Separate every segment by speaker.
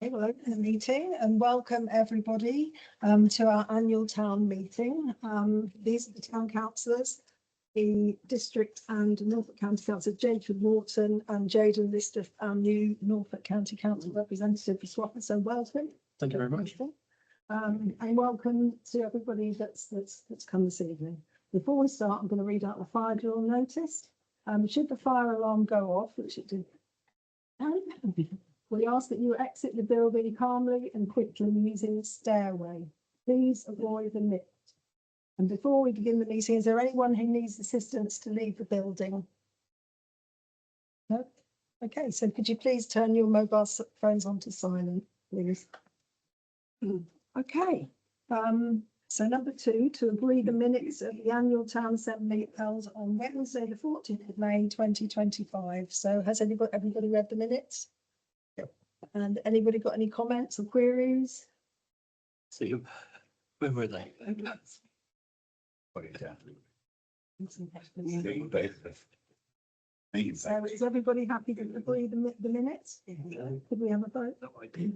Speaker 1: We'll open the meeting and welcome everybody to our annual town meeting. These are the town councillors, the district and Norfolk County Councillor Jacob Morton and Jaden Lister, our new Norfolk County Council representative for Swaffham. So welcome.
Speaker 2: Thank you very much.
Speaker 1: And welcome to everybody that's come this evening. Before we start, I'm going to read out the fire drill notice. Should the fire alarm go off, which it did, we ask that you exit the building calmly and quickly using the stairway. Please avoid the lift. And before we begin the meeting, is there anyone who needs assistance to leave the building? No? Okay, so could you please turn your mobile phones onto silent, please? Okay. So number 2, to agree the minutes of the annual town assembly held on Wednesday, the 14th of May, 2025. So has everybody read the minutes? And anybody got any comments or queries?
Speaker 2: See, where were they?
Speaker 1: So is everybody happy to agree the minutes? Could we have a vote?
Speaker 2: No idea.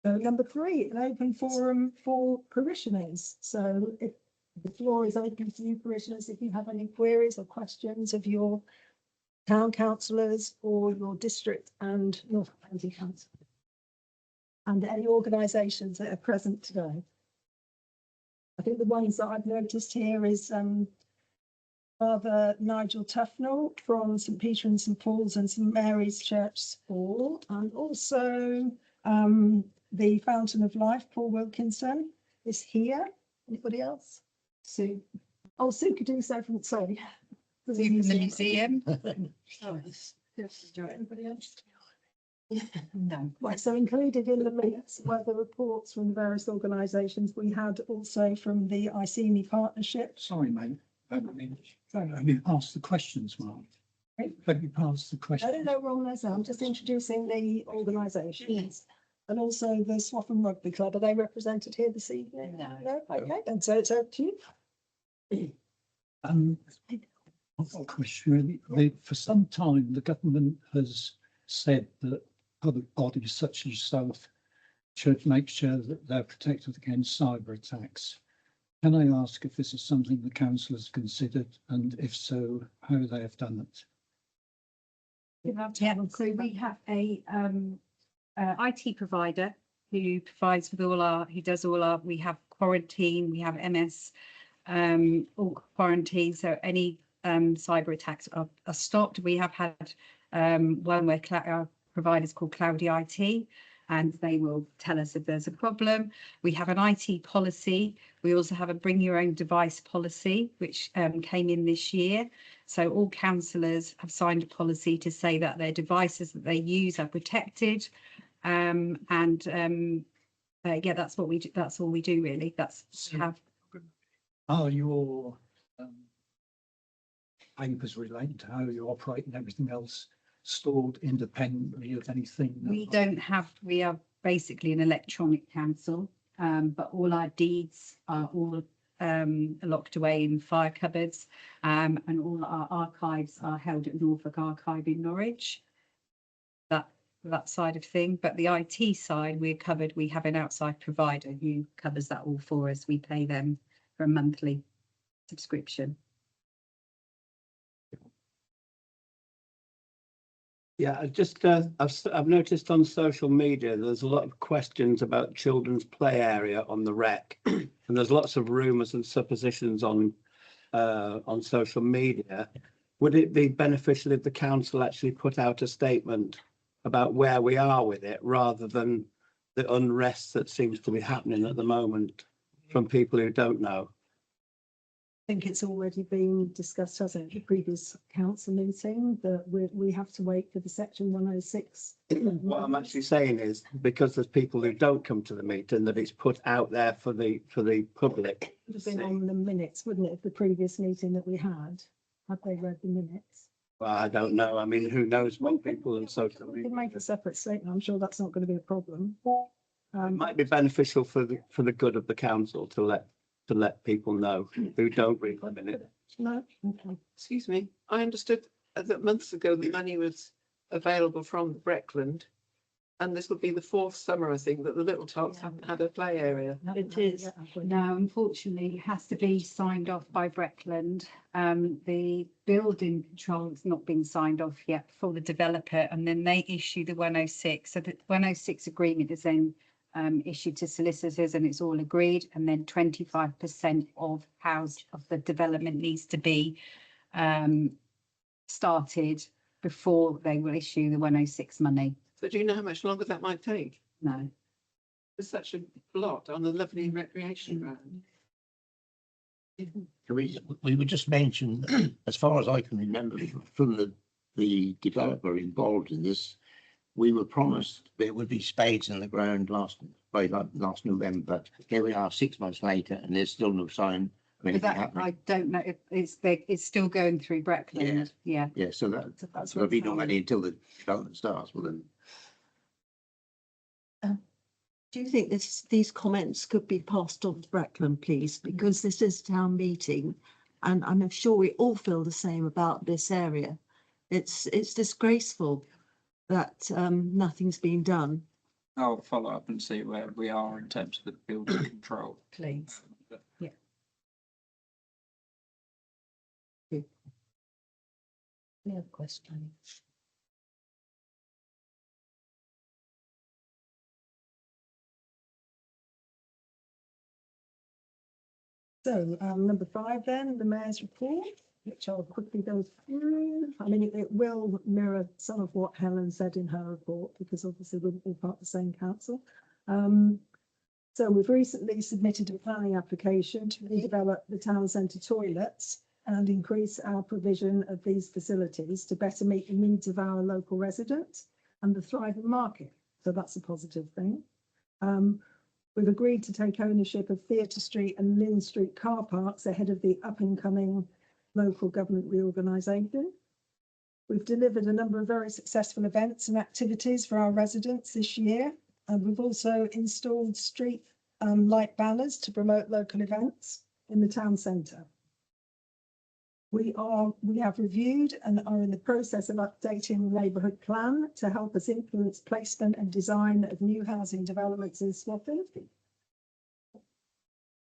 Speaker 1: So number 3, an open forum for parishioners. So if the floor is open to you parishioners, if you have any queries or questions of your town councillors or your district and Norfolk County Council and any organisations that are present today. I think the ones that I've noticed here is Father Nigel Tufnell from St Peter and St Paul's and St Mary's Church Hall, and also the Fountain of Life, Paul Wilkinson, is here. Anybody else? Sue. Oh, Sue could do so from, sorry.
Speaker 3: From the museum.
Speaker 1: Anybody else?
Speaker 3: No.
Speaker 1: Right, so included in the minutes were the reports from the various organisations. We had also from the Iceni Partnership.
Speaker 4: Sorry, mate. Have you passed the questions, Mark? Have you passed the questions?
Speaker 1: I don't know, we're on those now. I'm just introducing the organisations. And also the Swaffham Rugby Club. Are they represented here this evening?
Speaker 3: No.
Speaker 1: Okay, then so it's up to you.
Speaker 4: I've got a question really. For some time, the government has said that public bodies such as yourself should make sure that they're protected against cyber attacks. Can I ask if this is something the council has considered, and if so, how they have done it?
Speaker 3: Yeah, so we have a IT provider who provides with who does all our, we have quarantine, we have MS, all quarantine, so any cyber attacks are stopped. We have had one where our provider is called Cloudy IT, and they will tell us if there's a problem. We have an IT policy. We also have a bring your own device policy, which came in this year. So all councillors have signed a policy to say that their devices that they use are protected. Yeah, that's what we do. That's all we do really. That's have.
Speaker 4: Are your papers relating to how you operate and everything else stored independently of anything?
Speaker 3: We don't have, we are basically an electronic council, but all our deeds are all locked away in file cupboards, and all our archives are held at Norfolk Archive in Norwich. That side of thing, but the IT side we're covered. We have an outside provider who covers that all for us. We pay them for a monthly subscription.
Speaker 5: Yeah, I've noticed on social media there's a lot of questions about children's play area on the wreck, and there's lots of rumours and suppositions on social media. Would it be beneficial if the council actually put out a statement about where we are with it, rather than the unrest that seems to be happening at the moment from people who don't know?
Speaker 1: think it's already been discussed, hasn't it, at the previous council meeting, that we have to wait for the section 106.
Speaker 5: What I'm actually saying is, because there's people who don't come to the meeting, that it's put out there for the public.
Speaker 1: Would have been on the minutes, wouldn't it, of the previous meeting that we had? Had they read the minutes?
Speaker 5: Well, I don't know. I mean, who knows what
Speaker 1: We
Speaker 5: people in social
Speaker 1: We
Speaker 5: media.
Speaker 1: can make a separate statement. I'm sure that's not going to be a problem.
Speaker 5: It might be beneficial for the good of the council to let people know who don't read the minute.
Speaker 1: No, okay.
Speaker 6: Excuse me, I understood that months ago the money was available from Breckland. And this would be the 4th summer, I think, that the Little Tots haven't had a play area.
Speaker 3: It is. No, unfortunately, it has to be signed off by Breckland. The building control has not been signed off yet for the developer, and then they issue the 106. So the 106 agreement is then issued to solicitors, and it's all agreed. And then 25% of the development needs to be started before they will issue the 106 money.
Speaker 6: So do you know how much longer that might take?
Speaker 3: No.
Speaker 6: There's such a lot on a lovely recreation ground.
Speaker 2: We would just mention, as far as I can remember from the developer involved in this, we were promised there would be spades in the ground last November, but here we are 6 months later and there's still no sign of
Speaker 3: But
Speaker 2: anything
Speaker 3: that,
Speaker 2: happening.
Speaker 3: I don't know, it's still going through Breckland, yeah.
Speaker 2: Yeah, so
Speaker 1: That's
Speaker 2: there'll be
Speaker 1: what's
Speaker 2: no money until the development starts. Well, then
Speaker 7: Do you think these comments could be passed on to Breckland, please? Because this is town meeting and I'm sure we all feel the same about this area. It's disgraceful that nothing's been done.
Speaker 8: I'll follow up and see where we are in terms of the building control.
Speaker 3: Please.
Speaker 8: But
Speaker 1: Any other questions? So, number 5 then, the mayor's report, which I'll quickly go through. I mean, it will mirror some of what Helen said in her report, because obviously we're all part of the same council. So we've recently submitted a planning application to redevelop the town centre toilets and increase our provision of these facilities to better meet the needs of our local residents and the thriving market. So that's a positive thing. We've agreed to take ownership of Theatre Street and Lynn Street car parks ahead of the up and coming local government reorganisation. We've delivered a number of very successful events and activities for our residents this year. And we've also installed street light banners to promote local events in the town centre. We have reviewed and are in the process of updating the neighbourhood plan to help us influence placement and design of new housing developments in Swaffham.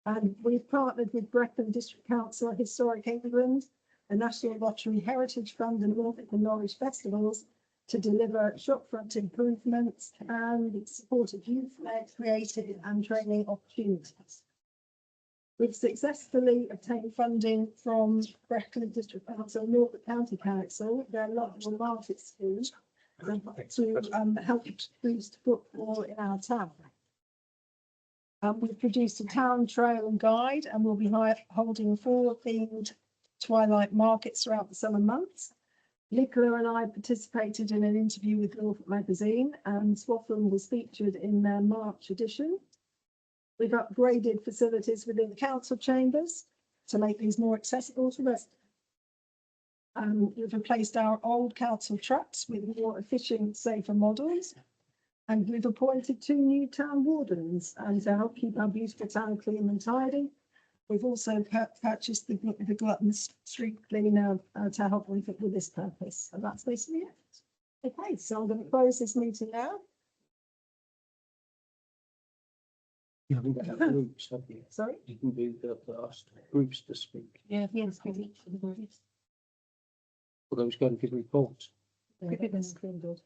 Speaker 1: And we've partnered with Brecon District Council, Historic England, the National Lottery Heritage Fund and Norfolk and Norwich Festivals to deliver shopfront improvements and supported youth-led creative and training opportunities. We've successfully obtained funding from Brecon District Council and Norfolk County Council, their local market scheme, to help boost footfall in our town. We've produced a town trail and guide and we'll be holding 4 themed twilight markets throughout the summer months. Nicola and I participated in an interview with Norfolk Magazine and Swaffham was featured in their March edition. We've upgraded facilities within the council chambers to make these more accessible to residents. We've replaced our old council trucks with more efficient, safer models. And we've appointed 2 new town wardens to help keep our beautiful town clean and tidy. We've also purchased the Glutton Street Cleaner to help with this purpose. So that's basically it. Okay, so I'm going to close this meeting now.
Speaker 2: you haven't got groups, have you?
Speaker 1: Sorry?
Speaker 2: You can do the last groups to speak.
Speaker 3: Yes, with each of the groups.
Speaker 2: For those going to give reports.
Speaker 1: Papers. Papers.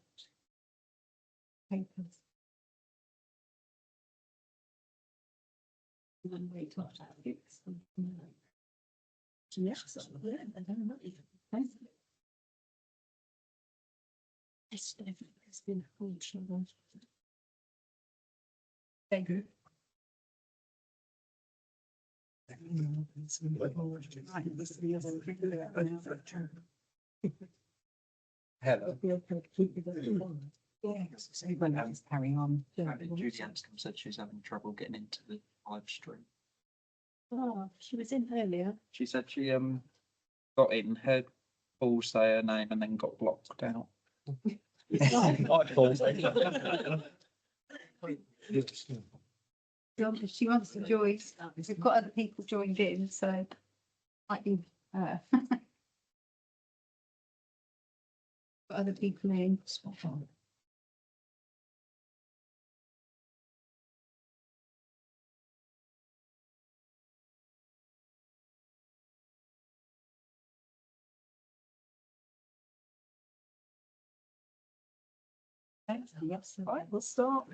Speaker 3: And then wait till after.
Speaker 1: Yes, yeah, I don't know. It's been functional.
Speaker 3: Thank you.
Speaker 8: Hello.
Speaker 3: So when I was carrying on.
Speaker 8: Judy Anscombe said she's having trouble getting into the live stream.
Speaker 1: Oh, she was in earlier.
Speaker 8: She said she got in, heard Paul say her name and then got blocked out.
Speaker 3: If she wants to join, we've got other people joined in, so might be got other people in.
Speaker 1: Yes, right, we'll start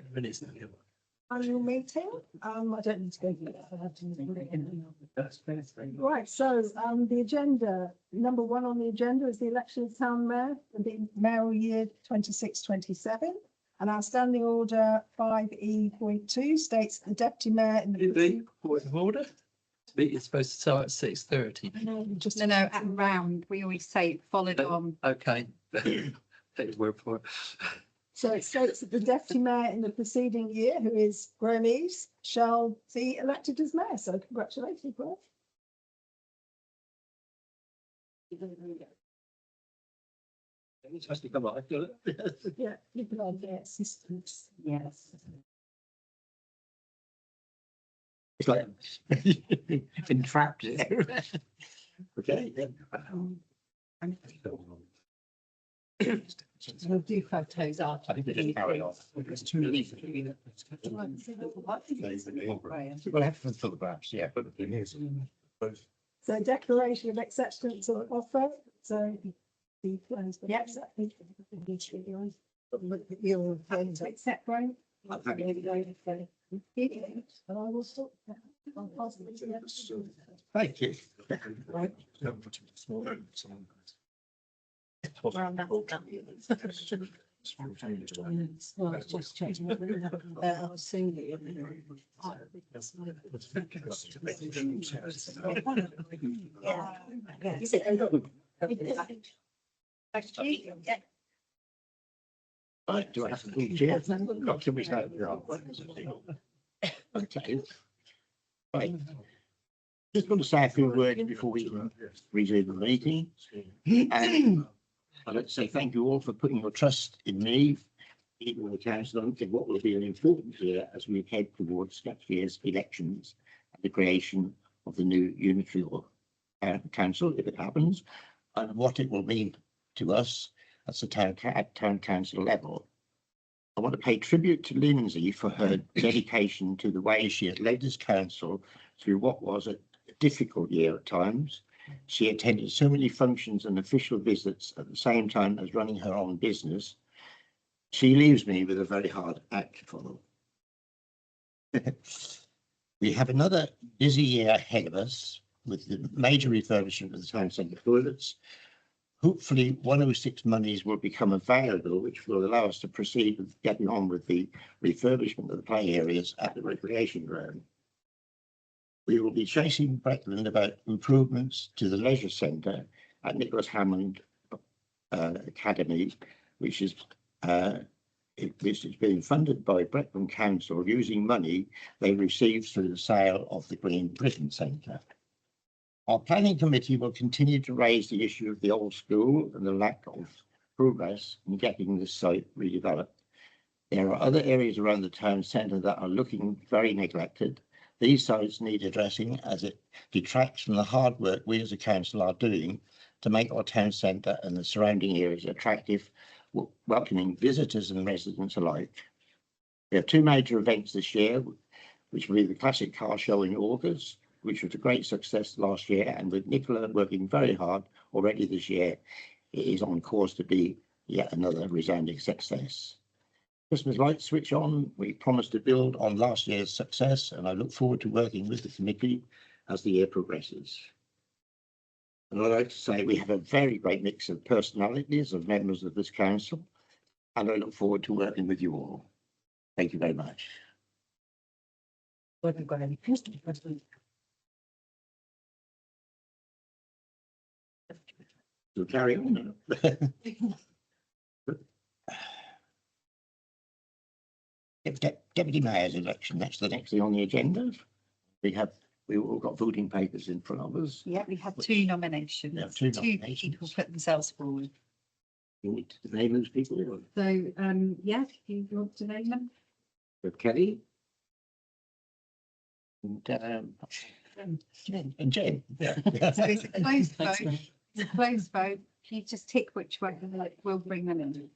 Speaker 1: annual meeting. I don't need to go through that. I have to put it in. Right, so the agenda, number one on the agenda is the election of town mayor for the mayoral year 26-27. And our standing order 5E.2 states the deputy mayor in the.
Speaker 9: Point of order. Meeting's supposed to start at 6:30.
Speaker 1: Just
Speaker 3: No, at round, we always say it followed on.
Speaker 9: Okay. Take your word for it.
Speaker 1: So it states that the deputy mayor in the preceding year, who is Graham Eves, shall be elected as mayor. So congratulations, Graham.
Speaker 9: It's supposed to come on, got it?
Speaker 1: Yeah, you can all get assistance.
Speaker 3: Yes.
Speaker 2: It's like been trapped there. Okay.
Speaker 3: We'll do photos after.
Speaker 2: I think we just carry on. We'll have some photographs, yeah.
Speaker 1: So declaration of acceptance or offer, so the plans. Yes. Your hands accept, right? And I will stop. I'll pass it to you.
Speaker 2: Thank you.
Speaker 7: Well, just checking. I was seeing it.
Speaker 2: Right, do I have to do chair? Not till we start. Okay. Right. Just want to say a few words before we resume the meeting. And I'd like to say thank you all for putting your trust in me, even the council, in what will be an important year as we head towards next year's elections and the creation of the new unitary council, if it happens, and what it will mean to us at the town council level. I want to pay tribute to Lindsay for her dedication to the way she had led this council through what was a difficult year at times. She attended so many functions and official visits at the same time as running her own business. She leaves me with a very hard act to follow. We have another busy year ahead of us with the major refurbishment of the town centre toilets. Hopefully 106 monies will become available, which will allow us to proceed with getting on with the refurbishment of the play areas at the recreation ground. We will be chasing Breckland about improvements to the leisure centre at Nicholas Hammond Academy, which is being funded by Breckland Council using money they received through the sale of the Green Britain Centre. Our planning committee will continue to raise the issue of the old school and the lack of progress in getting this site redeveloped. There are other areas around the town centre that are looking very neglected. These sites need addressing as it detracts from the hard work we as a council are doing to make our town centre and the surrounding areas attractive, welcoming visitors and residents alike. We have two major events this year, which will be the Classic Car Show in August, which was a great success last year, and with Nicola working very hard already this year, it is on course to be yet another resounding success. Christmas lights switch on. We promised to build on last year's success, and I look forward to working with the committee as the year progresses. And I'd like to say we have a very great mix of personalities of members of this council, and I look forward to working with you all. Thank you very much. We'll carry on. Deputy Mayor's election, that's the next thing on the agenda. We've all got voting papers in front of us.
Speaker 3: Yeah, we had two nominations.
Speaker 2: We have two
Speaker 3: Two
Speaker 2: nominations.
Speaker 3: people put themselves forward.
Speaker 2: You need to name those people.
Speaker 3: So, yeah, if you want to name them.
Speaker 2: With Kelly. And Jen. Yeah.
Speaker 3: So it's a closed vote. It's a closed vote. You just tick which way, and we'll bring them in.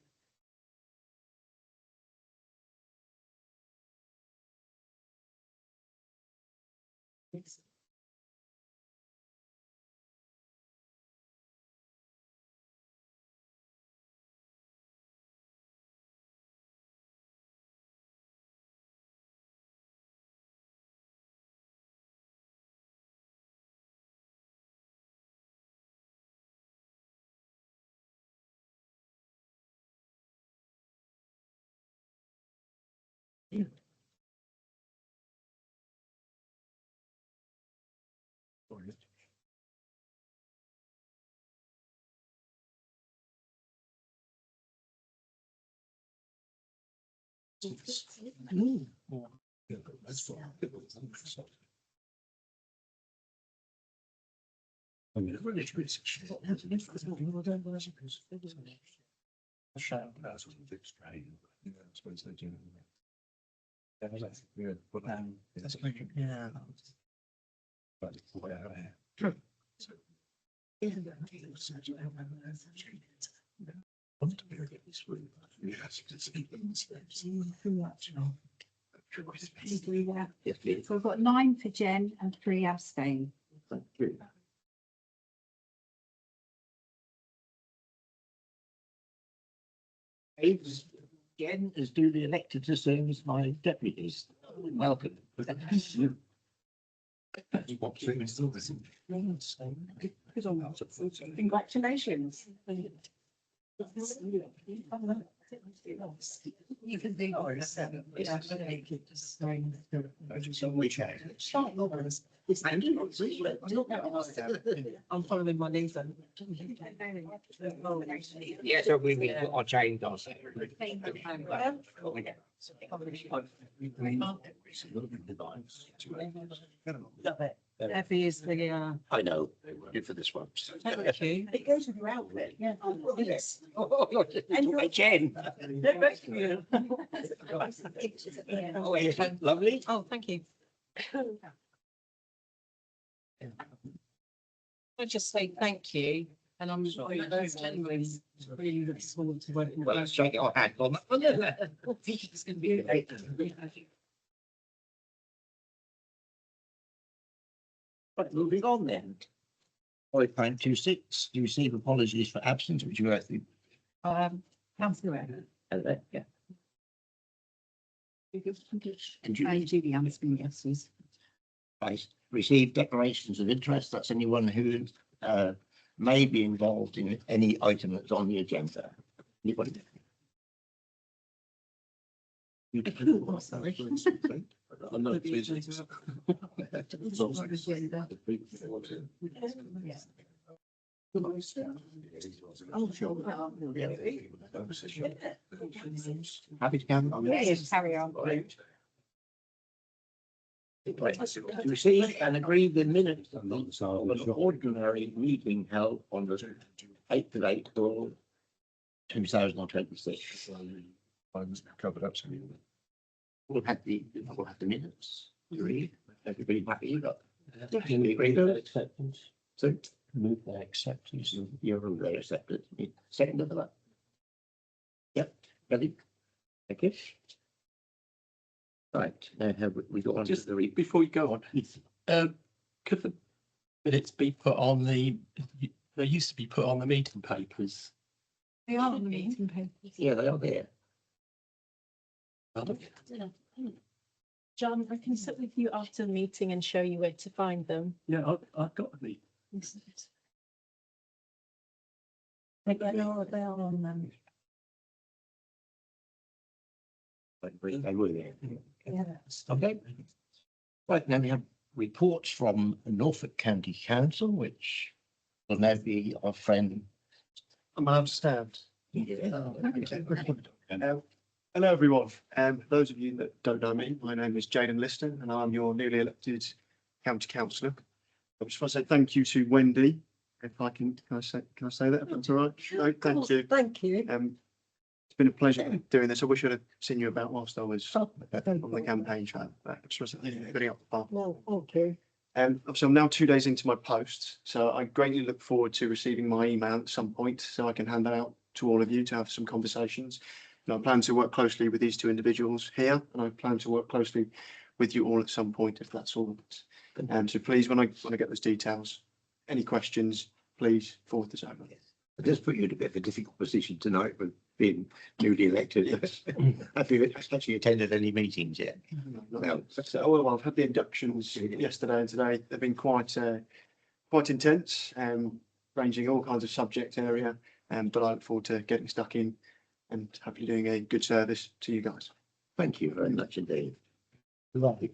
Speaker 3: So we've got 9 for Jen and 3 abstain.
Speaker 2: Thank you. Jen is duly elected to serve as my deputies. Welcome.
Speaker 3: Congratulations. You can do
Speaker 6: I'm following my lead then.
Speaker 2: Yeah, so we are changed our
Speaker 6: Love it. Effie is the,
Speaker 2: I know, good for this one.
Speaker 6: thank you.
Speaker 1: It goes with your outfit.
Speaker 6: Yeah.
Speaker 1: Yes.
Speaker 2: Jen. Oh, yes, lovely.
Speaker 6: Oh, thank you. I just say thank you, and I'm really looking forward to working.
Speaker 2: Well, let's shake our hand on that one.
Speaker 6: It's going to be great.
Speaker 2: Right, moving on then. 5.26, you receive apologies for absence, which you actually,
Speaker 3: Councillor
Speaker 2: yeah.
Speaker 3: and Julie Anderson, yes, please.
Speaker 2: I received declarations of interest. That's anyone who may be involved in any item that's on the agenda. Anybody?
Speaker 6: Sorry.
Speaker 2: I'm not Oh, sure. Happy to come.
Speaker 3: Yes, carry on.
Speaker 2: To receive and agree the minutes of an ordinary meeting held on the 8th of April 2026.
Speaker 9: Covered absolutely.
Speaker 2: We'll have the minutes to read. Everybody happy?
Speaker 5: Acceptance.
Speaker 2: So
Speaker 5: Move their acceptance.
Speaker 2: you're all there accepted. Second of that. Yep, ready? Thank you. Right, now have we got on to
Speaker 9: Just
Speaker 2: the read.
Speaker 9: before you go on, could the minutes be put on the, they used to be put on the meeting papers?
Speaker 3: They are on the meeting papers.
Speaker 2: Yeah, they are there.
Speaker 10: John, I can sit with you after the meeting and show you where to find them.
Speaker 9: Yeah, I've got the.
Speaker 1: They are on them.
Speaker 2: They were there.
Speaker 1: Yeah.
Speaker 2: Okay. Right, now we have reports from Norfolk County Council, which will now be our friend
Speaker 11: I'm allowed to stand.
Speaker 2: Yeah.
Speaker 11: Hello, everyone. Those of you that don't know me, my name is Jaden Lister and I'm your newly elected county councillor. I just want to say thank you to Wendy. If I can I say that? If that's all right? No, thank you.
Speaker 1: Thank you.
Speaker 11: It's been a pleasure doing this. I wish I'd have seen you about whilst I was on the campaign trail. But I just want to say putting up the bar.
Speaker 1: No, thank you.
Speaker 11: Obviously, I'm now 2 days into my post, so I greatly look forward to receiving my email at some point so I can hand that out to all of you to have some conversations. And I plan to work closely with these two individuals here, and I plan to work closely with you all at some point if that's all. So please, when I get those details, any questions, please forward this over.
Speaker 2: I just put you in a bit of a difficult position tonight with being newly elected. Have you actually attended any meetings yet? No.
Speaker 11: So, well, I've had the inductions yesterday and today. They've been quite intense, ranging all kinds of subject area. But I look forward to getting stuck in and hopefully doing a good service to you guys.
Speaker 2: Thank you very much indeed.
Speaker 9: Right.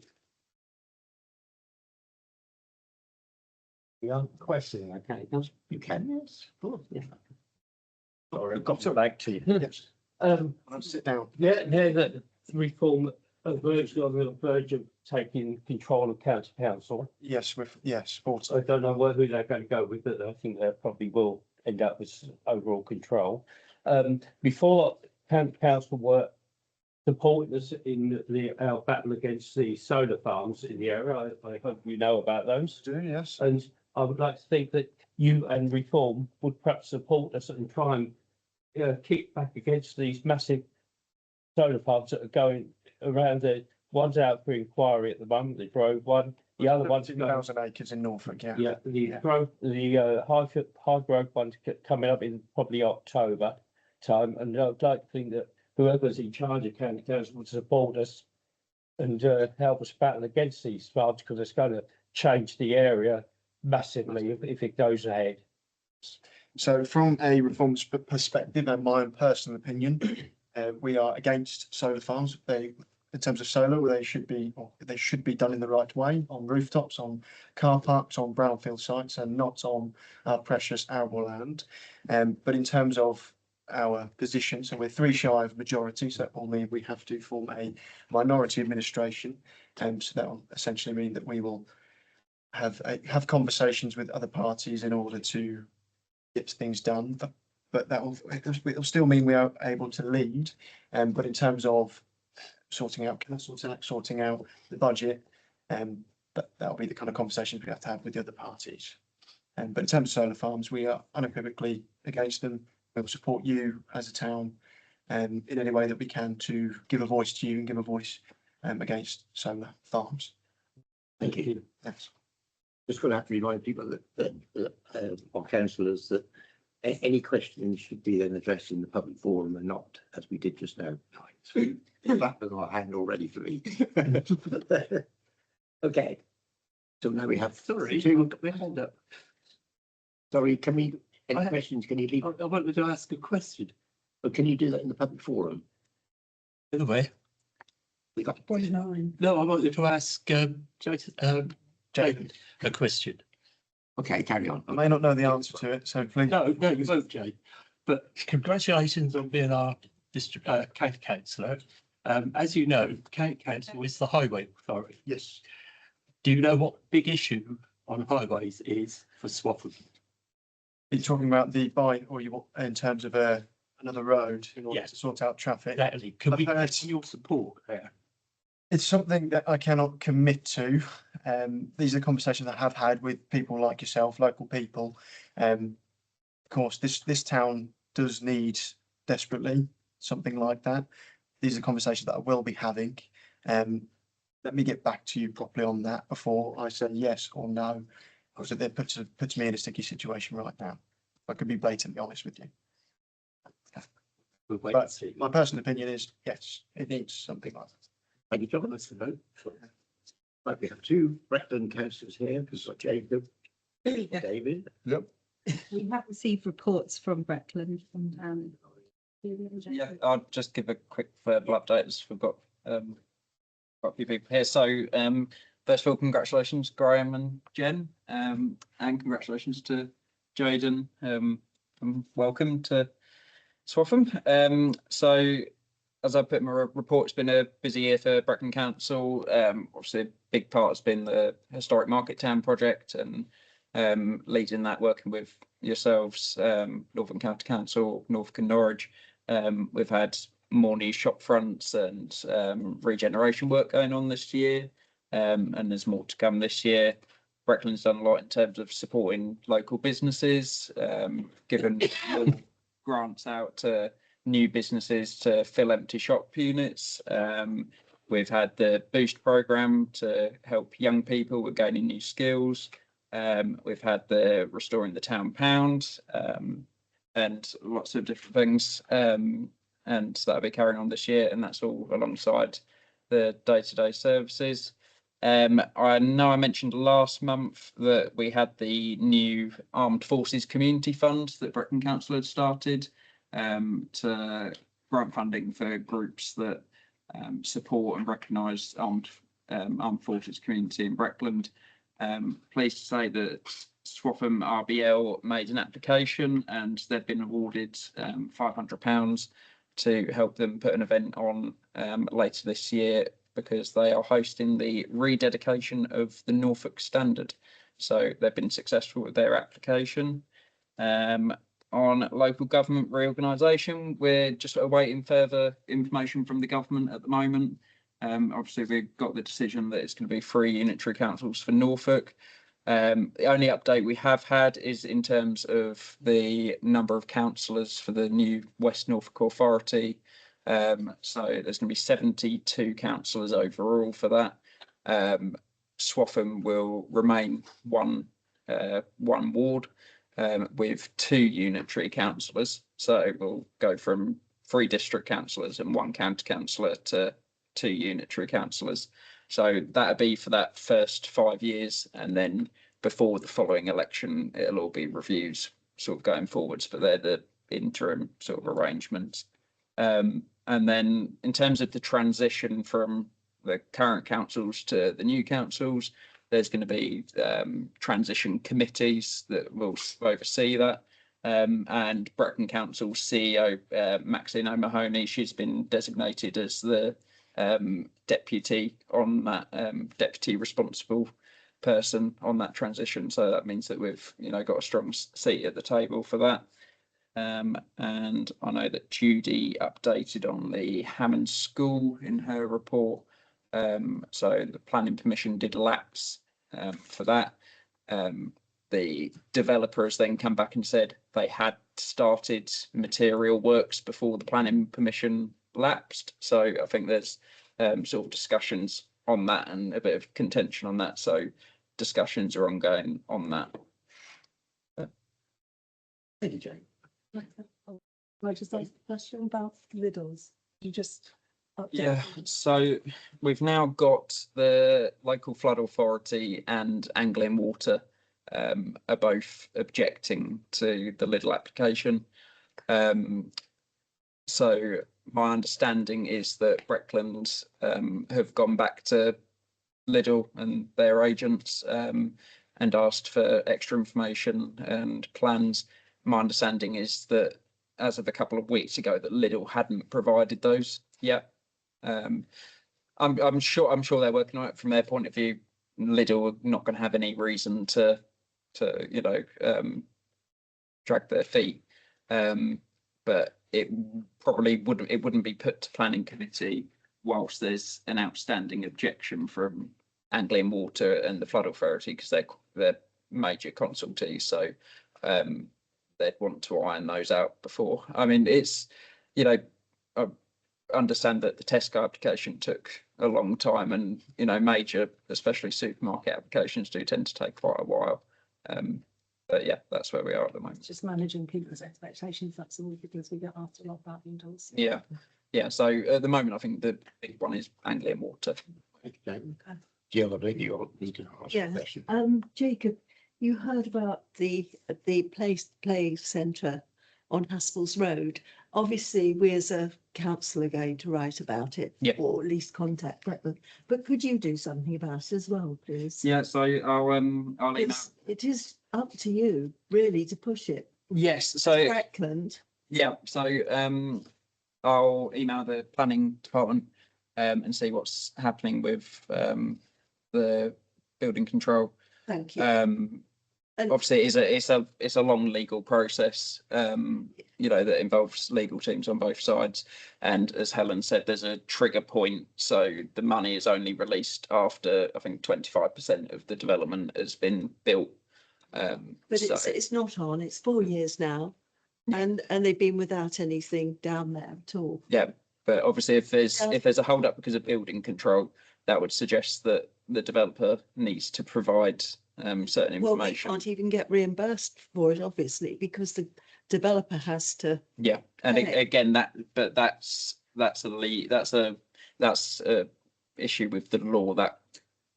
Speaker 9: We are questioning, okay?
Speaker 2: You can, yes. Of course, yeah.
Speaker 9: Sorry, I've got to back to you.
Speaker 11: Yes,
Speaker 9: I'll
Speaker 11: sit down.
Speaker 9: Yeah, that reform version on the verge of taking control of county council.
Speaker 11: Yes, sports.
Speaker 9: I don't know who they're going to go with, but I think they probably will end up with overall control. Before county council were supporting us in our battle against the solar farms in the area. I hope you know about those.
Speaker 11: Do yes.
Speaker 9: And I would like to think that you and Reform would perhaps support us and try and kick back against these massive solar farms that are going around. The one's out for inquiry at the moment, the Grove one. The other one's
Speaker 11: 2,000 acres in Norfolk, yeah.
Speaker 9: yeah, the growth, the high growth one's coming up in probably October time, and I'd like to think that whoever's in charge of county council would support us and help us battle against these farms, because it's going to change the area massively if it goes ahead.
Speaker 11: So from a reforms perspective and my own personal opinion, we are against solar farms. In terms of solar, they should be done in the right way, on rooftops, on car parks, on brownfield sites, and not on our precious arable land. But in terms of our position, so we're 3 shy of majority, so that will mean we have to form a minority administration. So that will essentially mean that we will have conversations with other parties in order to get things done. But it'll still mean we are able to lead. But in terms of sorting out council tax, sorting out the budget, but that'll be the kind of conversations we have to have with the other parties. But in terms of solar farms, we are unequivocally against them. We'll support you as a town in any way that we can to give a voice to you and give a voice against solar farms.
Speaker 2: Thank you.
Speaker 11: Yes.
Speaker 2: Just going to have to remind people that our councillors that any questions should be then addressed in the public forum and not as we did just now. That was our hand already for me. Okay. So now we have two.
Speaker 9: Hand up.
Speaker 2: Sorry, can we, any questions? Can you leave?
Speaker 9: I wanted to ask a question.
Speaker 2: But can you do that in the public forum?
Speaker 9: Anyway,
Speaker 2: We got
Speaker 1: Point 9.
Speaker 9: no, I wanted to ask David a question.
Speaker 2: okay, carry on.
Speaker 11: I may not know the answer to it, so please.
Speaker 9: No, you won't, Jay. But congratulations on being our district county councillor. As you know, county council is the highway authority.
Speaker 11: Yes.
Speaker 9: Do you know what big issue on highways is for Swaffham?
Speaker 11: You're talking about the or you want in terms of another road in order
Speaker 9: Yes.
Speaker 11: to sort out traffic.
Speaker 9: Exactly. Can we
Speaker 11: I've heard-
Speaker 9: get your support there?
Speaker 11: It's something that I cannot commit to. These are conversations that I have had with people like yourself, local people. Of course, this town does need desperately something like that. These are conversations that I will be having. Let me get back to you properly on that before I say yes or no, because it puts me in a sticky situation right now. I could be blatantly honest with you.
Speaker 9: We'll wait
Speaker 11: But
Speaker 9: and see.
Speaker 11: my personal opinion is yes, it needs something like that.
Speaker 2: Thank you, John. That's the vote. Right, we have 2 Breckland councillors here, because Jacob, David.
Speaker 11: Yep.
Speaker 3: We have received reports from Breckland and
Speaker 8: Yeah, I'll just give a quick verbal update as we've got quite a few people here. So first of all, congratulations, Graham and Jen, and congratulations to Jaden. welcome to Swaffham. So as I put in my report, it's been a busy year for Brecon Council. Obviously, a big part has been the historic Market Town project and leading that, working with yourselves, Northern County Council, Norfolk and Norwich. We've had more new shop fronts and regeneration work going on this year, and there's more to come this year. Breckland's done a lot in terms of supporting local businesses, given grants out to new businesses to fill empty shop units. We've had the Boost programme to help young people with gaining new skills. We've had the Restoring the Town Pound, and lots of different things. And that'll be carrying on this year, and that's all alongside the day-to-day services. I know I mentioned last month that we had the new Armed Forces Community Fund that Brecon Council had started, to grant funding for groups that support and recognise armed forces community in Breckland. Pleased to say that Swaffham RBL made an application and they've been awarded £500 to help them put an event on later this year, because they are hosting the rededication of the Norfolk Standard. So they've been successful with their application. On local government reorganisation, we're just awaiting further information from the government at the moment. Obviously, we've got the decision that it's going to be 3 unitary councils for Norfolk. The only update we have had is in terms of the number of councillors for the new West Norfolk Authority. So there's going to be 72 councillors overall for that. Swaffham will remain one ward with 2 unitary councillors. So we'll go from 3 district councillors and 1 county councillor to 2 unitary councillors. So that'll be for that first 5 years, and then before the following election, it'll all be reviews sort of going forwards, but they're the interim sort of arrangements. And then in terms of the transition from the current councils to the new councils, there's going to be transition committees that will oversee that. And Brecon Council's CEO, Maxine O'Mahony, she's been designated as the deputy on that, deputy responsible person on that transition. So that means that we've, got a strong seat at the table for that. And I know that Judy updated on the Hammond School in her report. So the planning permission did lapse for that. The developer has then come back and said they had started material works before the planning permission lapsed. So I think there's sort of discussions on that and a bit of contention on that. So discussions are ongoing on that.
Speaker 1: Thank you, Jane. Can I just ask a question about Liddell's? You just update.
Speaker 8: Yeah, so we've now got the local flood authority and Anglian Water are both objecting to the Liddell application. So my understanding is that Breckland have gone back to Liddell and their agents and asked for extra information and plans. My understanding is that as of a couple of weeks ago, that Liddell hadn't provided those yet. I'm sure they're working on it from their point of view. Liddell are not going to have any reason to drag their feet, but it wouldn't be put to planning committee whilst there's an outstanding objection from Anglian Water and the Flood Authority, because they're major consultees. So they'd want to iron those out before. I mean, it's, I understand that the Tesco application took a long time, and major, especially supermarket applications, do tend to take quite a while. But yeah, that's where we are at the moment.
Speaker 1: Just managing people's expectations, that's all, because we get asked a lot about Liddell's.
Speaker 8: Yeah. So at the moment, I think the big one is Anglian Water.
Speaker 2: Okay. Jill, I think you need to ask a question.
Speaker 7: Jacob, you heard about the play centre on Haspel's Road. Obviously, we as a council are going to write about it, or at least contact Breckland. But could you do something about it as well, please?
Speaker 8: Yeah, so I'll email.
Speaker 7: It is up to you, really, to push it.
Speaker 8: Yes, so
Speaker 7: Breckland.
Speaker 8: yeah, so I'll email the planning department and see what's happening with the building control.
Speaker 7: Thank you. And-
Speaker 8: Obviously it's a long legal process, you know, that involves legal teams on both sides. And as Helen said, there's a trigger point. So the money is only released after I think 25% of the development has been built.
Speaker 7: But
Speaker 8: so-
Speaker 7: it's not on, it's 4 years now. And they've been without anything down there at all.
Speaker 8: Yeah, but obviously if
Speaker 7: Yeah.
Speaker 8: there's a hold up because of building control, that would suggest that the developer needs to provide certain
Speaker 7: Well, we
Speaker 8: information.
Speaker 7: can't even get reimbursed for it, obviously, because the developer has to.
Speaker 8: Yeah, and
Speaker 7: Okay.
Speaker 8: again, that's a issue with the law that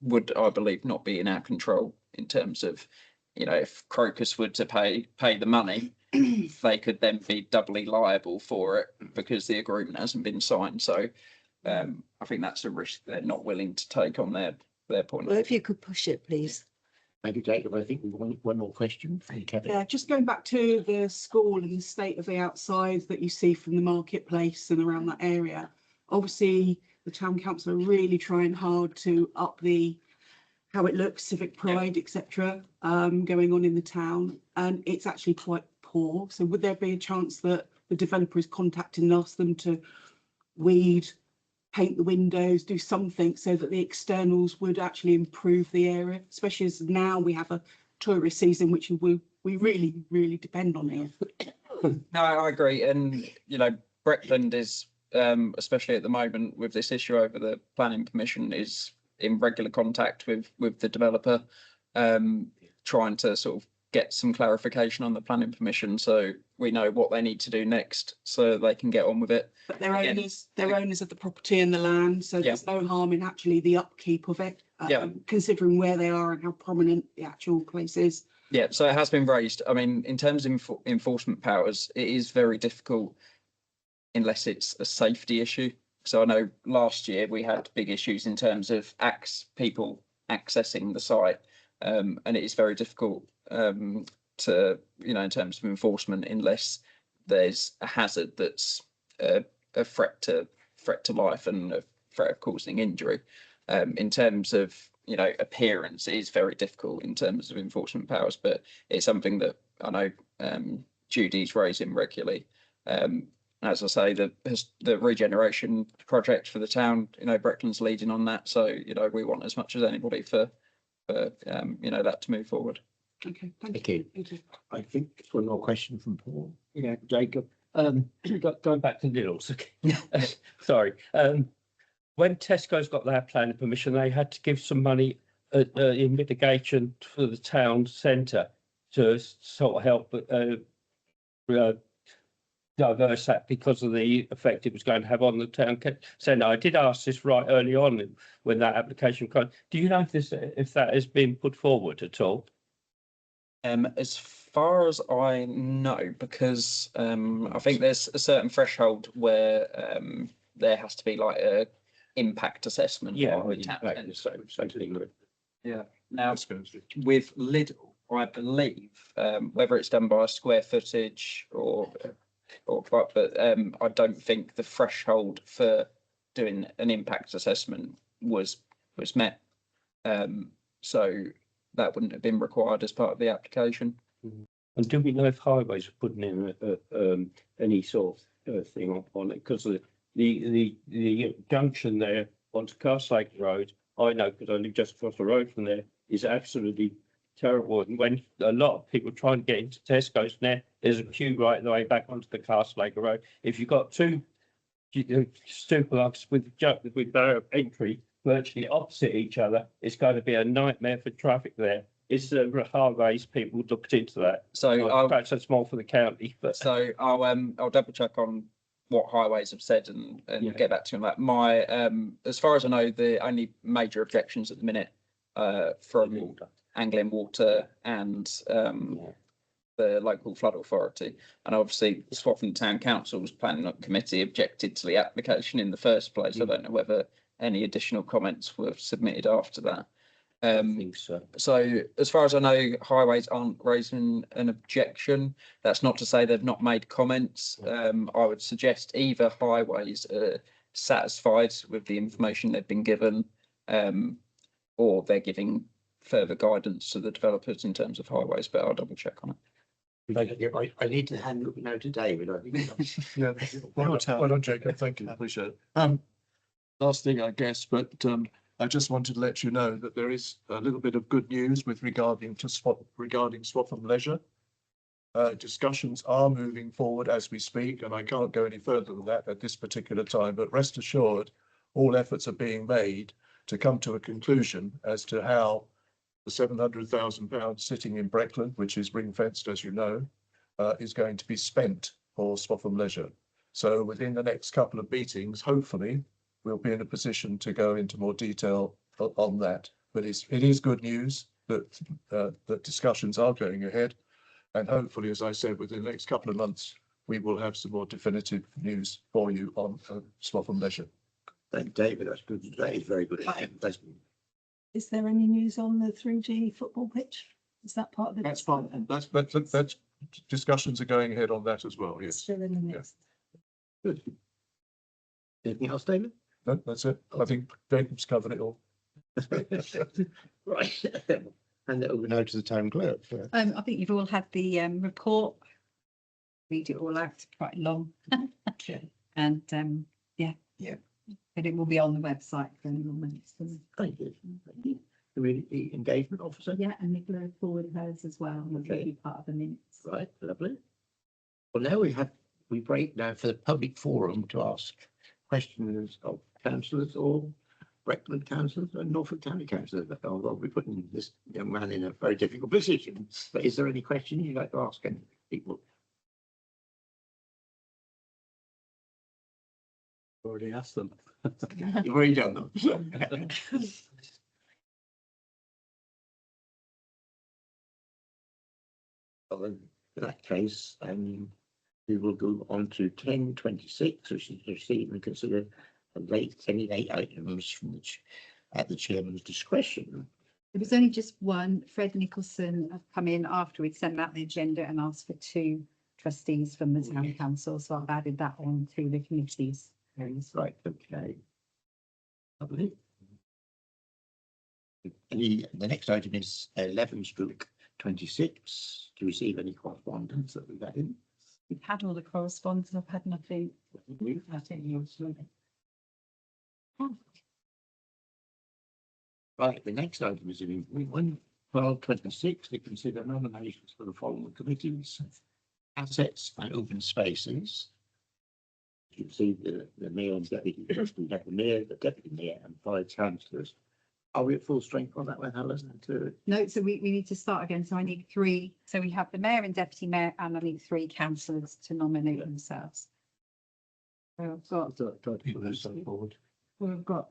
Speaker 8: would, I believe, not be in our control in terms of, you know, if Crocus were to pay the money, they could then be doubly liable for it because the agreement hasn't been signed. So I think that's a risk they're not willing to take on their point.
Speaker 7: Well, if you could push it, please.
Speaker 2: Thank you, Jacob. I think we've one more question from Kevin.
Speaker 12: Yeah, just going back to the school and the state of the outside that you see from the marketplace and around that area. Obviously, the town council are really trying hard to up how it looks, civic pride, etc., going on in the town, and it's actually quite poor. So would there be a chance that the developer is contacting us, them to weed, paint the windows, do something so that the externals would actually improve the area, especially as now we have a tourist season, which we really, really depend on here.
Speaker 8: No, I agree. And, you know, Breckland is, especially at the moment with this issue over the planning permission, is in regular contact with the developer, trying to sort of get some clarification on the planning permission so we know what they need to do next so they can get on with it.
Speaker 12: But they're
Speaker 8: Again,
Speaker 12: owners of the property and the land, so there's no harm in actually the upkeep of it, considering where they are and how prominent the actual place is.
Speaker 8: Yeah, so it has been raised. I mean, in terms of enforcement powers, it is very difficult unless it's a safety issue. So I know last year we had big issues in terms of people accessing the site, and it is very difficult to, you know, in terms of enforcement, unless there's a hazard that's a threat to life and a threat of causing injury. In terms of, you know, appearance, it is very difficult in terms of enforcement powers, but it's something that I know Judy's raising regularly. As I say, the regeneration project for the town, you know, Breckland's leading on that. So, you know, we want as much as anybody for you know, that to move forward.
Speaker 12: Okay,
Speaker 2: Thank you.
Speaker 12: Thank you.
Speaker 2: I think there's one more question from Paul.
Speaker 9: Yeah.
Speaker 2: Jacob.
Speaker 9: Going back to Little's, sorry. When Tesco's got their planning permission, they had to give some money in mitigation for the town centre to sort of help diverse that because of the effect it was going to have on the town centre. I did ask this right early on when that application came. Do you know if that has been put forward at all?
Speaker 8: As far as I know, because I think there's a certain threshold where there has to be like a impact assessment.
Speaker 9: Yeah,
Speaker 8: on the town centre. Yeah. Now
Speaker 11: Expensive.
Speaker 8: with Lidl, I believe whether it's done by square footage or but I don't think the threshold for doing an impact assessment was met. So that wouldn't have been required as part of the application.
Speaker 9: And do we know if highways are putting in any sort of thing on it? Because the junction there onto Castlake Road, I know because I live just across the road from there, is absolutely terrible. And when a lot of people try and get into Tesco's now, there's a queue right the way back onto the Castlake Road. If you've got two supermarkets with barrier entry virtually opposite each other, it's going to be a nightmare for traffic there. Is the highways people looked into that?
Speaker 8: So
Speaker 9: Perhaps that's more for the county, but
Speaker 8: so I'll double check on what highways have said and get back to you on that. My as far as I know, the only major objections at the minute from Anglian Water and the local flood authority, and obviously Swaffham Town Council's planning committee objected to the application in the first place. I don't know whether any additional comments were submitted after that.
Speaker 2: I
Speaker 8: Um,
Speaker 2: think so.
Speaker 8: so as far as I know, highways aren't raising an objection. That's not to say they've not made comments. I would suggest either highways are satisfied with the information they've been given, or they're giving further guidance to the developers in terms of highways, but I'll double check on it.
Speaker 2: Yeah, I need to hand it now to David. I think.
Speaker 11: Yeah,
Speaker 13: Well done, Jacob. Thank you. Appreciate it. Last thing, I guess, but I just wanted to let you know that there is a little bit of good news with regarding Swaffham Leisure. Discussions are moving forward as we speak, and I can't go any further than that at this particular time, but rest assured, all efforts are being made to come to a conclusion as to how the £700,000 sitting in Breckland, which is ring fenced, as you know, is going to be spent for Swaffham Leisure. So within the next couple of meetings, hopefully, we'll be in a position to go into more detail on that. But it is good news that that discussions are going ahead. And hopefully, as I said, within the next couple of months, we will have some more definitive news for you on Swaffham Leisure.
Speaker 2: Thank David. That's good. That is very good.
Speaker 1: Is there any news on the 3G football pitch? Is that part of the?
Speaker 13: That's fine. That's discussions are going ahead on that as well. Yes.
Speaker 1: Still in the mix.
Speaker 2: Good. Anything else, David?
Speaker 13: No, that's it. I think Jacob's covered it all.
Speaker 2: Right. Hand it over now to the town clerk.
Speaker 3: I think you've all had the report. Read it all out, it's quite long. And yeah.
Speaker 2: Yeah.
Speaker 3: But it will be on the website for any moments.
Speaker 2: Thank you. Thank you. Community engagement officer.
Speaker 3: Yeah, and Nicola forwarded hers as well. And
Speaker 2: Okay.
Speaker 3: will be part of the minutes.
Speaker 2: Right, lovely. Well, now we break now for the public forum to ask questions of councillors or Breckland councillors and Norfolk County councillors. Although we're putting this young man in a very difficult position. But is there any question you'd like to ask any people?
Speaker 5: Already asked them.
Speaker 2: You've already done them. Well, in that case, we will go on to 10:26, which is receive and consider any late items from at the chairman's discretion.
Speaker 3: There was only just one. Fred Nicholson have come in after we'd sent out the agenda and asked for 2 trustees from the town council, so I've added that on to the committees.
Speaker 2: Right, okay. Lovely. The next item is 11/26, to receive any correspondence that we've had in.
Speaker 3: We've had all the correspondence, I've had nothing.
Speaker 2: Right, the next item is in 12/26, to consider nominations for the following committees: assets and open spaces. You can see the mayor and deputy, we have the mayor, the deputy mayor and 5 councillors. Are we at full strength on that one, Helen?
Speaker 3: No, so we need to start again, so I need 3. So we have the mayor and deputy mayor, and I need 3 councillors to nominate themselves. So I've got, we've got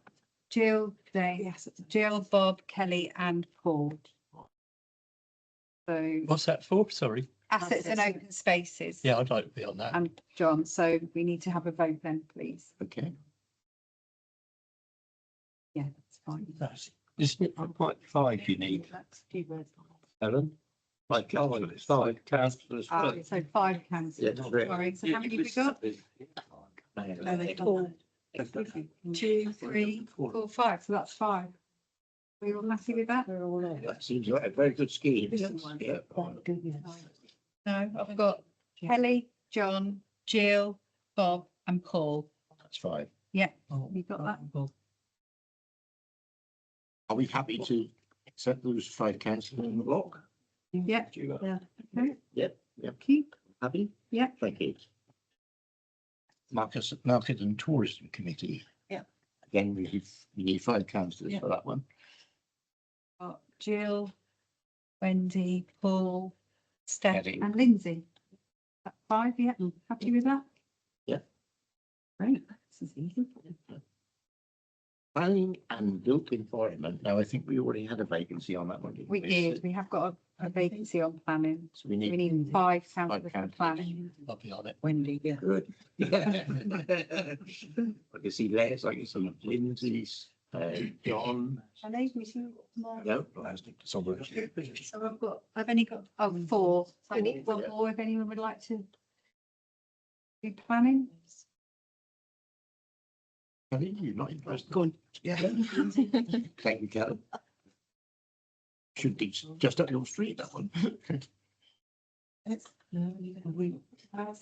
Speaker 3: Jill, Dave,
Speaker 12: Yes, it's
Speaker 3: Jill, Bob, Kelly and Paul. So
Speaker 9: What's that for? Sorry.
Speaker 3: assets and open spaces.
Speaker 9: Yeah, I'd like to be on that.
Speaker 3: And John, so we need to have a vote then, please.
Speaker 2: Okay.
Speaker 3: Yeah, that's fine.
Speaker 5: Isn't it quite 5 you need, Helen?
Speaker 2: Right, councillors, 5 councillors.
Speaker 3: So 5 councillors.
Speaker 2: Yeah, correct.
Speaker 3: Sorry, so how many have we got?
Speaker 1: No, they've done
Speaker 3: 2, 3, 4, 5. So that's 5. We're all happy with that?
Speaker 2: That seems like a very good scheme.
Speaker 1: This
Speaker 2: Yes,
Speaker 1: is one.
Speaker 2: yeah.
Speaker 3: No, I've got Kelly, John, Jill, Bob and Paul.
Speaker 2: That's 5.
Speaker 3: Yeah, you got that?
Speaker 2: Are we happy to accept those 5 councillors in the block?
Speaker 3: Yeah.
Speaker 2: Yeah.
Speaker 3: Okay.
Speaker 2: Yep.
Speaker 3: Keep.
Speaker 2: Happy?
Speaker 3: Yeah.
Speaker 2: Thank you. Market and Tourism Committee.
Speaker 3: Yeah.
Speaker 2: Again, we need 5 councillors
Speaker 3: Yeah.
Speaker 2: for that one.
Speaker 3: Got Jill, Wendy, Paul, Steph
Speaker 2: Kelly.
Speaker 3: and Lindsay. That 5, yeah, happy with that?
Speaker 2: Yeah.
Speaker 3: Great, this is easy.
Speaker 2: Planning and built environment. Now, I think we already had a vacancy on that one. Didn't
Speaker 3: We did, we have got a vacancy on planning.
Speaker 2: So we
Speaker 3: We
Speaker 2: need.
Speaker 3: need 5 councillors for
Speaker 2: councillors.
Speaker 3: planning.
Speaker 9: I'll be on it.
Speaker 3: Wendy, yeah.
Speaker 2: Good. I can see Les, I can see Lindsay's, John,
Speaker 3: I know, Missy, Mark.
Speaker 2: no,
Speaker 3: So I've only got, oh, four. So I need one more if anyone would like to do planning.
Speaker 2: Kelly, you're not interested.
Speaker 7: Go on.
Speaker 2: Yeah. Thank you, Kelly. Should be just up your street, that one.
Speaker 3: That's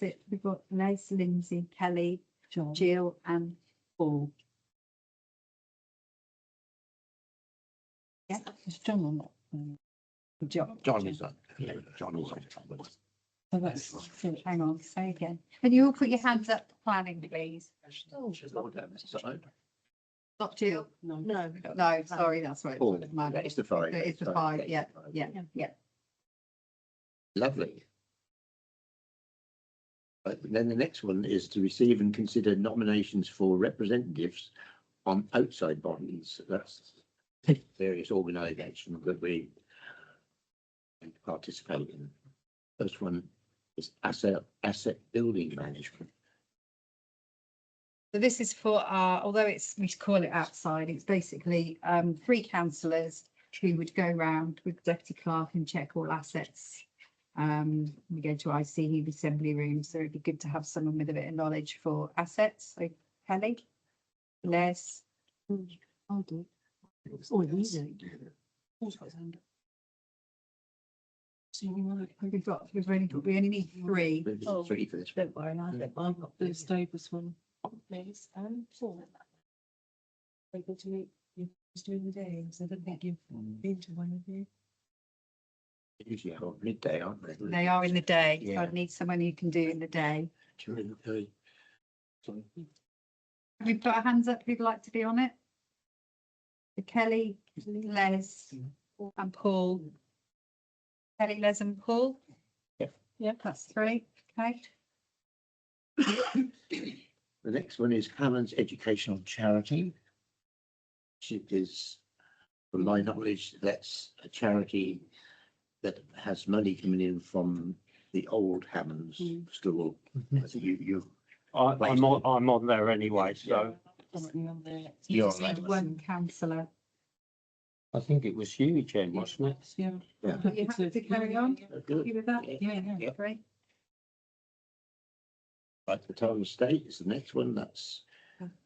Speaker 3: it. We've got Les, Lindsay, Kelly, Jill and Paul. Yeah, it's John on that. John.
Speaker 2: John is on. John is on.
Speaker 3: So that's, hang on, say again. Can you all put your hands up for planning, please? Not Jill?
Speaker 7: No.
Speaker 3: No, sorry, that's right.
Speaker 2: Paul, that is the five.
Speaker 3: It's the five, yeah, yeah, yeah.
Speaker 2: Lovely. But then the next one is to receive and consider nominations for representatives on outside bodies. That's various organisations that we participate in. First one is asset building management.
Speaker 3: So this is for our, although we call it outside, it's basically 3 councillors who would go round with deputy clerk and check all assets. We go to IC, the assembly room, so it'd be good to have someone with a bit of knowledge for assets. So Kelly, Les.
Speaker 7: I'll do. Oh, easy.
Speaker 3: We only need 3.
Speaker 2: Three for this.
Speaker 7: Don't worry, I've got the Davis one.
Speaker 10: Please, four. Able to meet you during the day, so I don't think you've been to one of you.
Speaker 2: Usually about midday, aren't they?
Speaker 3: They are in the day. So
Speaker 2: Yeah.
Speaker 3: I'd need someone who can do in the day.
Speaker 2: During the day.
Speaker 3: Can we put our hands up who'd like to be on it? So Kelly, Les and Paul. Kelly, Les and Paul?
Speaker 2: Yeah.
Speaker 3: Yeah, that's 3. Okay.
Speaker 2: The next one is Hammond's Educational Charity. Which is, from my knowledge, that's a charity that has money coming in from the old Hammond's school. I think
Speaker 9: I'm on there anyway, so
Speaker 3: You
Speaker 2: You're
Speaker 3: just
Speaker 2: right.
Speaker 3: need 1 councillor.
Speaker 9: I think it was you, Jen, wasn't it?
Speaker 3: Yeah.
Speaker 2: Yeah.
Speaker 3: Are you happy to carry on?
Speaker 2: Good.
Speaker 3: You with that?
Speaker 2: Yeah.
Speaker 3: Yeah, great.
Speaker 2: Like the town estate is the next one. That's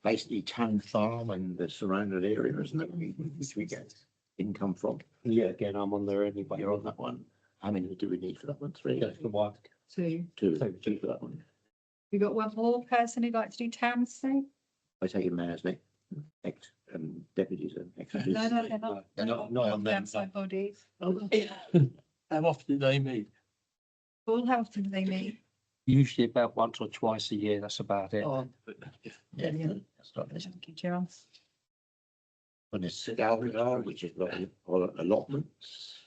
Speaker 2: basically town farm and the surrounding area, isn't it? Which we get income from.
Speaker 9: Yeah, again, I'm on there anyway.
Speaker 2: You're on that one. How many do we need for that one? 3?
Speaker 9: That's the one.
Speaker 3: 2.
Speaker 2: Two for that one.
Speaker 3: We got one more person who'd like to do town estate?
Speaker 2: I take it mayor's next, deputies and ex.
Speaker 3: No, they're not.
Speaker 9: They're not on them,
Speaker 3: Outside bodies.
Speaker 9: How often do they meet?
Speaker 3: Paul, how often do they meet?
Speaker 9: Usually about once or twice a year, that's about it.
Speaker 2: Yeah,
Speaker 3: Brilliant.
Speaker 2: that's not this.
Speaker 3: Thank you, Jill.
Speaker 2: One is Scout, which is got allotments.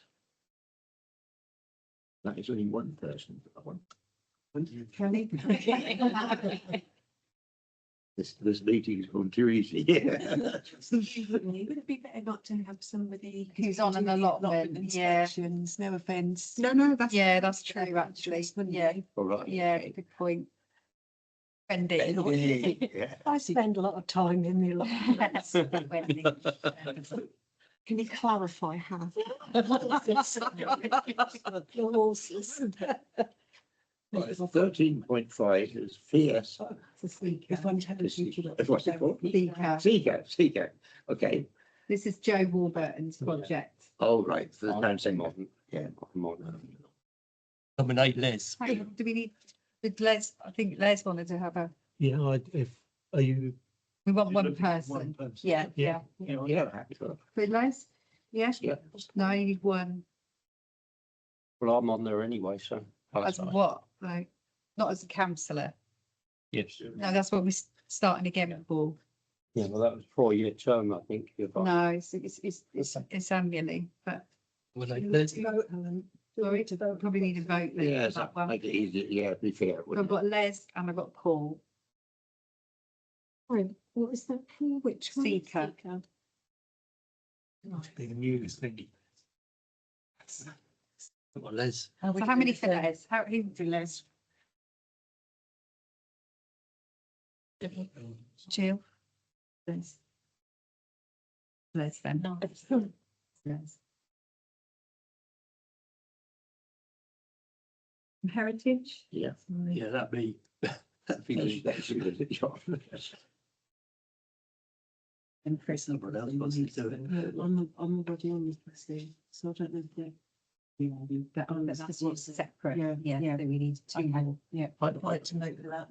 Speaker 2: That is only one person for that one.
Speaker 3: Kelly?
Speaker 2: This meeting is going too easy. Yeah.
Speaker 10: Would it be better not to have somebody
Speaker 3: Who's on an allotment, yeah.
Speaker 10: inspections, no offence?
Speaker 12: No, that's.
Speaker 3: Yeah, that's true, actually. Yeah,
Speaker 2: All right.
Speaker 3: yeah,
Speaker 2: okay.
Speaker 3: good point. Wendy.
Speaker 2: Yeah.
Speaker 10: I spend a lot of time in the allotments.
Speaker 3: Wendy.
Speaker 7: Can you clarify how? The horses.
Speaker 2: Right, 13.5 is fierce.
Speaker 10: If I'm telling you to.
Speaker 2: What's it called?
Speaker 3: Seeker.
Speaker 2: Seeker. Okay.
Speaker 3: This is Joe Warburton's project.
Speaker 2: Oh, right. For the town centre. Yeah.
Speaker 9: Nominate Les.
Speaker 3: Hang on, do we need, with Les, I think Les wanted to have
Speaker 9: Yeah, are you?
Speaker 3: we want one person. Yeah, yeah.
Speaker 2: Yeah, happy for
Speaker 3: With Les? Yes?
Speaker 2: Yeah.
Speaker 3: No, you need 1.
Speaker 9: Well, I'm on there anyway, so.
Speaker 3: As what? Like, not as a councillor.
Speaker 9: Yes.
Speaker 3: No, that's what we're starting again with Paul.
Speaker 9: Yeah, well, that was 4-year term, I think.
Speaker 3: No, it's annually, but
Speaker 9: Well,
Speaker 3: sorry, probably need a vote then
Speaker 2: Yeah,
Speaker 3: for
Speaker 2: so
Speaker 3: that one.
Speaker 2: make it easy. Yeah, be fair.
Speaker 3: I've
Speaker 2: wouldn't it?
Speaker 3: got Les and I've got Paul.
Speaker 7: Sorry, what was that for? Which one?
Speaker 3: Seeker.
Speaker 9: Must be a new thing. Well, Les.
Speaker 3: So how many for Les? Who for Les? Jill? Les. Les then.
Speaker 10: No.
Speaker 3: Les. Heritage?
Speaker 2: Yeah.
Speaker 5: Yeah, that'd be Lee.
Speaker 3: And Chris.
Speaker 5: Someone else wants to do it.
Speaker 10: I'm already on this listing, so I don't know if they're.
Speaker 3: That's what's separate.
Speaker 10: Yeah, yeah.
Speaker 3: So we need two more.
Speaker 10: Yeah, I'd like to make that.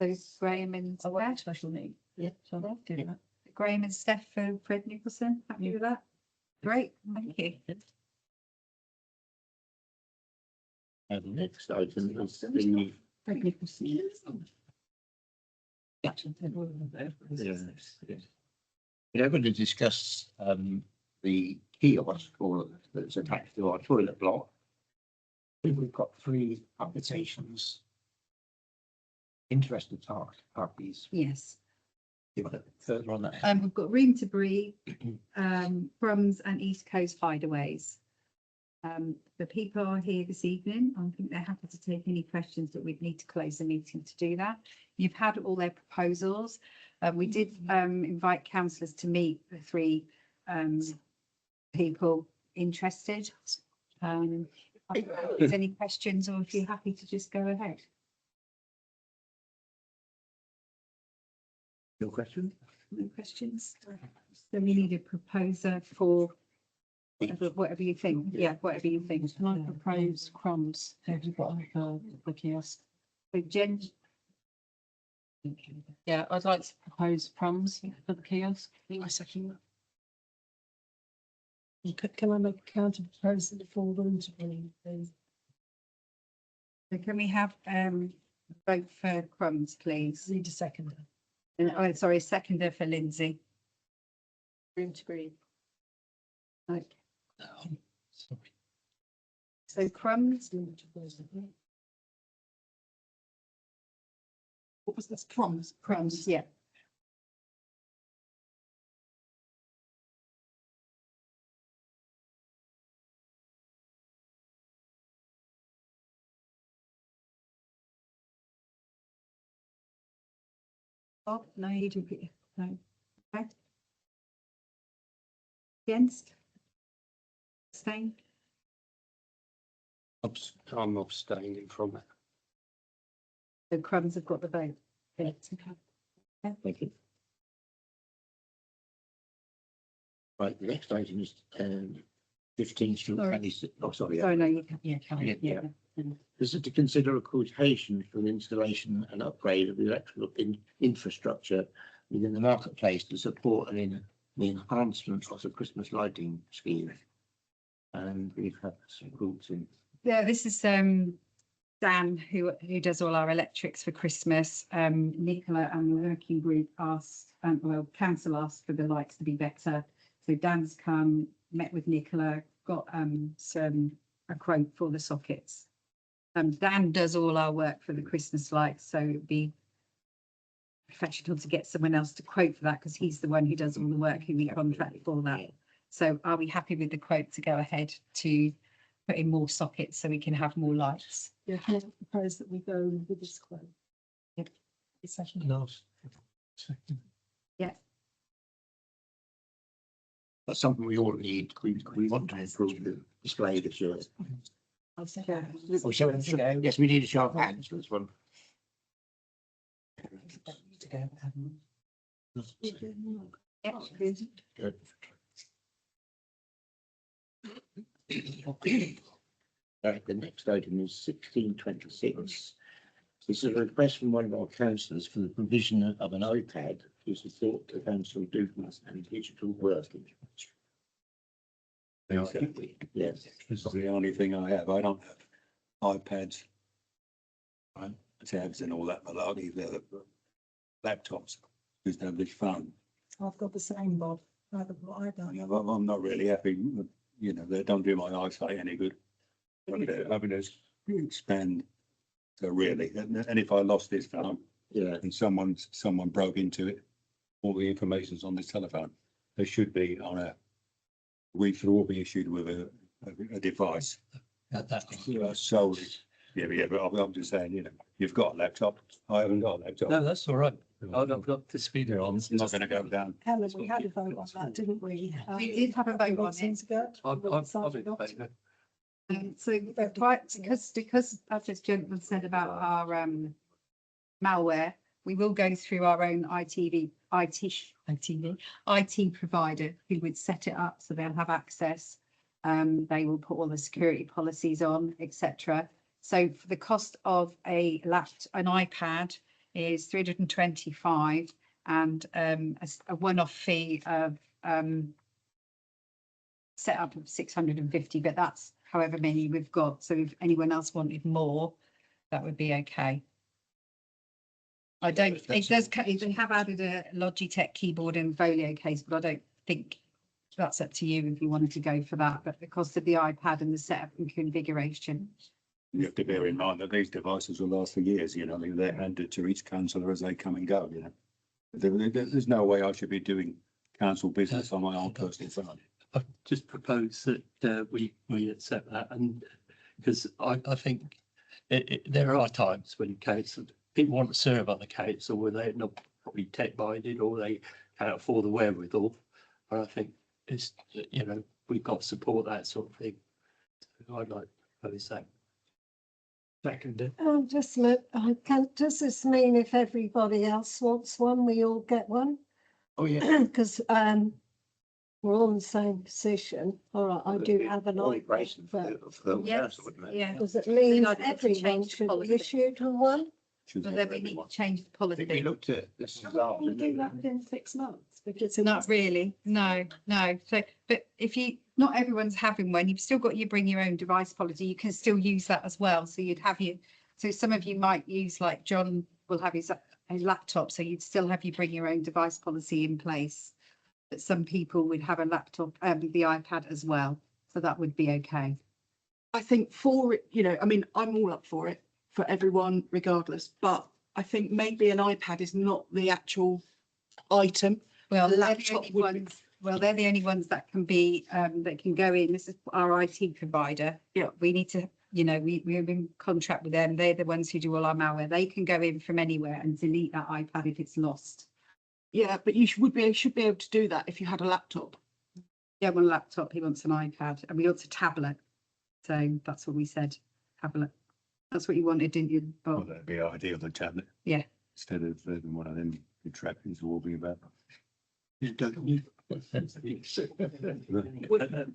Speaker 3: So Graham and
Speaker 10: I want
Speaker 3: Steph,
Speaker 10: special need. Yeah, so I'll do that.
Speaker 3: Graham and Steph for Fred Nicholson, happy with that? Great, thank you.
Speaker 2: And the next item is the,
Speaker 10: Fred Nicholson.
Speaker 2: yeah, we're going to discuss the kiosk or that's attached to our toilet block. I think we've got 3 applications. Interested parties.
Speaker 3: Yes.
Speaker 2: You want to further on that?
Speaker 3: We've got Room to Breathe, Crumbs and East Coast Hideaways. The people are here this evening. I think they're happy to take any questions, but we'd need to close the meeting to do that. You've had all their proposals. We did invite councillors to meet the 3 people interested. If there's any questions or if you're happy to just go ahead.
Speaker 2: Your question?
Speaker 3: No questions? So we need a proposer for whatever you think. Yeah, whatever you think.
Speaker 10: Can I propose Crumbs? Have you got the kiosk?
Speaker 3: So Jen,
Speaker 10: Yeah, I'd like to propose Crumbs for the kiosk. I second that. Can I make a counter proposal for Room to Breathe, please?
Speaker 3: so can we have vote for Crumbs, please?
Speaker 10: Need a seconder.
Speaker 3: Oh, sorry, seconder for Lindsay.
Speaker 10: Room to Breathe.
Speaker 3: Right.
Speaker 4: Sorry.
Speaker 3: So Crumbs,
Speaker 12: What was this? Crumbs?
Speaker 3: Crumbs, yeah. Bob, no, you do, no. Okay. Against? Abstain?
Speaker 5: I'm abstaining from it.
Speaker 3: So Crumbs have got the vote. Yeah, okay.
Speaker 2: Thank you. Right, the next item is 15 to
Speaker 3: Sorry.
Speaker 2: 26. Oh, sorry.
Speaker 3: Sorry, no, you can,
Speaker 10: Yeah,
Speaker 2: Yeah,
Speaker 3: yeah.
Speaker 2: This is to consider a quotation for the installation and upgrade of the electrical infrastructure within the marketplace to support the enhancement of the Christmas lighting scheme. And we've had some groups in.
Speaker 3: Yeah, this is Dan who does all our electrics for Christmas. Nicola and the working group asked, well, council asked for the lights to be better. So Dan's come, met with Nicola, got a quote for the sockets. Dan does all our work for the Christmas lights, so it'd be professional to get someone else to quote for that because he's the one who does all the work, who we contract for that. So are we happy with the quote to go ahead to put in more sockets so we can have more lights?
Speaker 10: Yeah, can I propose that we go with this quote?
Speaker 3: Yep.
Speaker 10: Second.
Speaker 4: No. Second.
Speaker 2: That's something we all need. We want to improve the display this year.
Speaker 10: I'll second.
Speaker 2: Oh, yes, we need a show of hands for this one.
Speaker 10: To go,
Speaker 3: Yep.
Speaker 2: Good. Right, the next item is 1626. This is a request from one of our councillors for the provision of an iPad to support the council duties and digital working. Yes.
Speaker 14: This is the only thing I have. I don't have iPads. Right, tabs and all that, but I'll leave the laptops. Just have this phone.
Speaker 10: I've got the same, Bob. I don't.
Speaker 14: You know, I'm not really happy, you know, they don't do my eyesight any good. Having to expand. So really, and if I lost this phone
Speaker 2: Yeah,
Speaker 14: and someone broke into it, all the information's on this telephone. They should be on a, we should all be issued with a device solely Yeah, but I'm just saying, you know, you've got a laptop. I haven't got a laptop.
Speaker 9: No, that's all right. I've got the speaker on.
Speaker 14: I'm not going to go down.
Speaker 1: Helen, we had a vote on that, didn't we?
Speaker 3: We did have a vote on it.
Speaker 1: Seems ago.
Speaker 9: I'm in favour.
Speaker 3: So because as this gentleman said about our malware, we will go through our own IT provider who would set it up so they'll have access. They will put all the security policies on, etc. So for the cost of an iPad is 325 and a one-off fee of set up of 650, but that's however many we've got. So if anyone else wanted more, that would be okay. I don't, it does, they have added a Logitech keyboard and folio case, but I don't think that's up to you if you wanted to go for that, but the cost of the iPad and the setup and configuration.
Speaker 14: You have to bear in mind that these devices will last for years, you know, I mean, they're handed to each councillor as they come and go, you know. There's no way I should be doing council business on my own personal phone.
Speaker 9: I just propose that we accept that, and because I think there are times when council people want to serve other council where they're not probably tech minded or they can't afford the wherewithal. And I think it's, you know, we've got to support that sort of thing. So I'd like to propose that. Second.
Speaker 10: Does this mean if everybody else wants one, we all get one?
Speaker 2: Oh, yeah.
Speaker 10: Because we're all in the same position. All right, I do have an iPad, but
Speaker 3: Yes, yeah.
Speaker 10: does it mean
Speaker 3: I'd like to
Speaker 10: everyone
Speaker 3: change
Speaker 10: should
Speaker 3: policy.
Speaker 10: be issued one?
Speaker 3: But then we need to change the
Speaker 2: I think we
Speaker 3: policy.
Speaker 2: looked at this.
Speaker 1: We do that within 6 months because
Speaker 3: Not really, no. So, but if not everyone's having one, you've still got your bring your own device policy. You can still use that as well. So you'd have so some of you might use, like John will have his laptop. So you'd still have your bring your own device policy in place. But some people would have a laptop, the iPad as well. So that would be okay.
Speaker 12: I think for it, you know, I mean, I'm all up for it, for everyone regardless, but I think maybe an iPad is not the actual item.
Speaker 3: Well,
Speaker 12: The
Speaker 3: they're the
Speaker 12: laptop
Speaker 3: only
Speaker 12: would be-
Speaker 3: ones, they're the only ones that can be, that can go in. This is our IT provider.
Speaker 12: Yeah.
Speaker 3: We need to, you know, we're in contract with them. They're the ones who do all our malware. They can go in from anywhere and delete that iPad if it's lost.
Speaker 12: Yeah, but you should be able to do that if you had a laptop.
Speaker 3: Yeah, one laptop, he wants an iPad and he wants a tablet. So that's what we said, tablet. That's what you wanted, didn't you?
Speaker 14: Well,
Speaker 3: Bob?
Speaker 14: that'd be ideal, the tablet.
Speaker 3: Yeah.
Speaker 14: Instead of one of them contraptions walking about.
Speaker 2: David,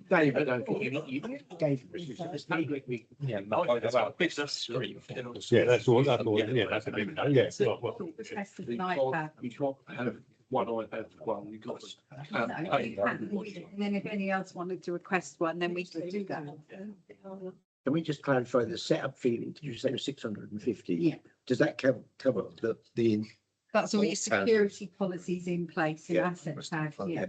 Speaker 2: I don't think you gave
Speaker 13: Yeah, about business stream.
Speaker 14: Yeah, that's all, yeah, that's a big, yeah.
Speaker 3: Requested an iPad.
Speaker 13: You can't have one iPad, one, you got.
Speaker 3: No, you can. And then if any else wanted to request one, then we could do that.
Speaker 2: Can we just clarify the setup fee? Did you say 650?
Speaker 3: Yeah.
Speaker 2: Does that cover the?
Speaker 3: That's all your security policies in place and
Speaker 2: Yeah.
Speaker 3: asset tag, yeah.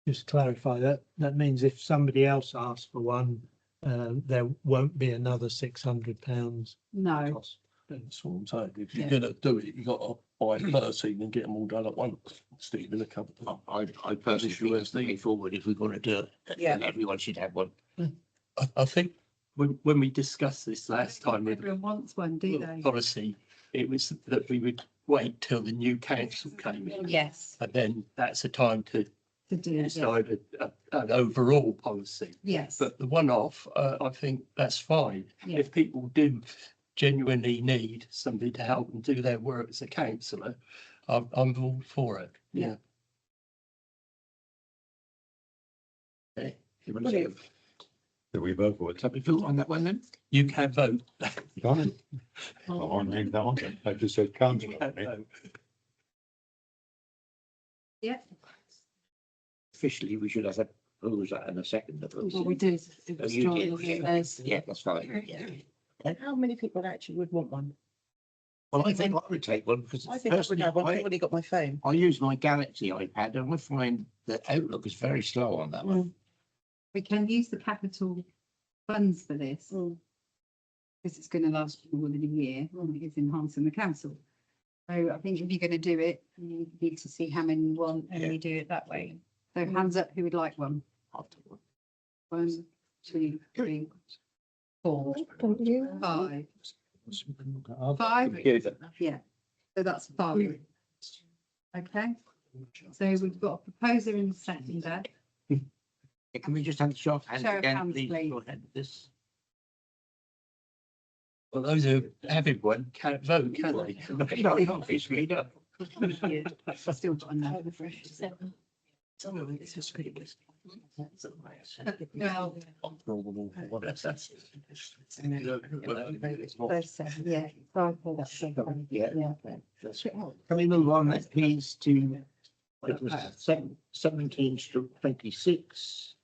Speaker 15: Just clarify that, that means if somebody else asks for one, there won't be another £600
Speaker 3: No,
Speaker 15: cost.
Speaker 13: That's what I'm saying. If
Speaker 3: Yeah.
Speaker 13: you're gonna do it, you got to buy 13 and get them all done at once. Stephen, a couple.
Speaker 2: I personally feel that's the way forward if we're going to do it.
Speaker 3: Yeah.
Speaker 2: And everyone should have one.
Speaker 9: I think when we discussed this last time with
Speaker 3: everyone wants one, do they?
Speaker 9: policy, it was that we would wait till the new council came in.
Speaker 3: Yes,
Speaker 9: And then that's a time to
Speaker 3: to do, yeah.
Speaker 9: decide an overall policy.
Speaker 3: Yes,
Speaker 9: But the one-off, I think that's fine.
Speaker 3: Yeah.
Speaker 9: If people do genuinely need somebody to help them do their work as a councillor, I'm all for it.
Speaker 3: Yeah.
Speaker 2: Okay. You want to say,
Speaker 14: Do we vote for it?
Speaker 2: shall we vote on that one then?
Speaker 9: You can vote.
Speaker 14: Can't. I named that one. I just said council.
Speaker 9: You can vote.
Speaker 3: yeah.
Speaker 2: Officially, we should have a propose that in a second.
Speaker 12: Well, we did. It
Speaker 2: Oh,
Speaker 12: was
Speaker 2: you
Speaker 12: John
Speaker 2: did,
Speaker 12: and
Speaker 2: yeah.
Speaker 12: Liz.
Speaker 2: Yeah, that's fine, yeah.
Speaker 6: How many people actually would want one?
Speaker 2: Well, I think I would take one because
Speaker 6: I think I would
Speaker 2: personally,
Speaker 6: have one. I've already got my phone.
Speaker 2: I use my Galaxy iPad and I find that Outlook is very slow on that one.
Speaker 3: We can use the capital funds for this. Because it's going to last more than a year, and it is enhancing the council. So I think if you're going to do it, you need to see how many you want and
Speaker 2: Yeah.
Speaker 3: you do it that way. So hands up, who would like one?
Speaker 2: I'll take one.
Speaker 3: One, 2, 3, 4, 5.
Speaker 9: I've-
Speaker 3: 5, yeah, so that's 5. Okay, so we've got a proposer and a seconder.
Speaker 2: Can we just have the show of hands
Speaker 3: Show of
Speaker 2: again,
Speaker 3: hands,
Speaker 2: please?
Speaker 3: please.
Speaker 2: Go ahead with this.
Speaker 13: Well, those who haven't one can't vote, can they?
Speaker 2: No, obviously, no.
Speaker 3: Still got another fresh. Well, first 7, yeah. So I thought that's seven.
Speaker 2: Yeah.
Speaker 3: Yeah.
Speaker 2: Can we move on then, please, to it was 17/26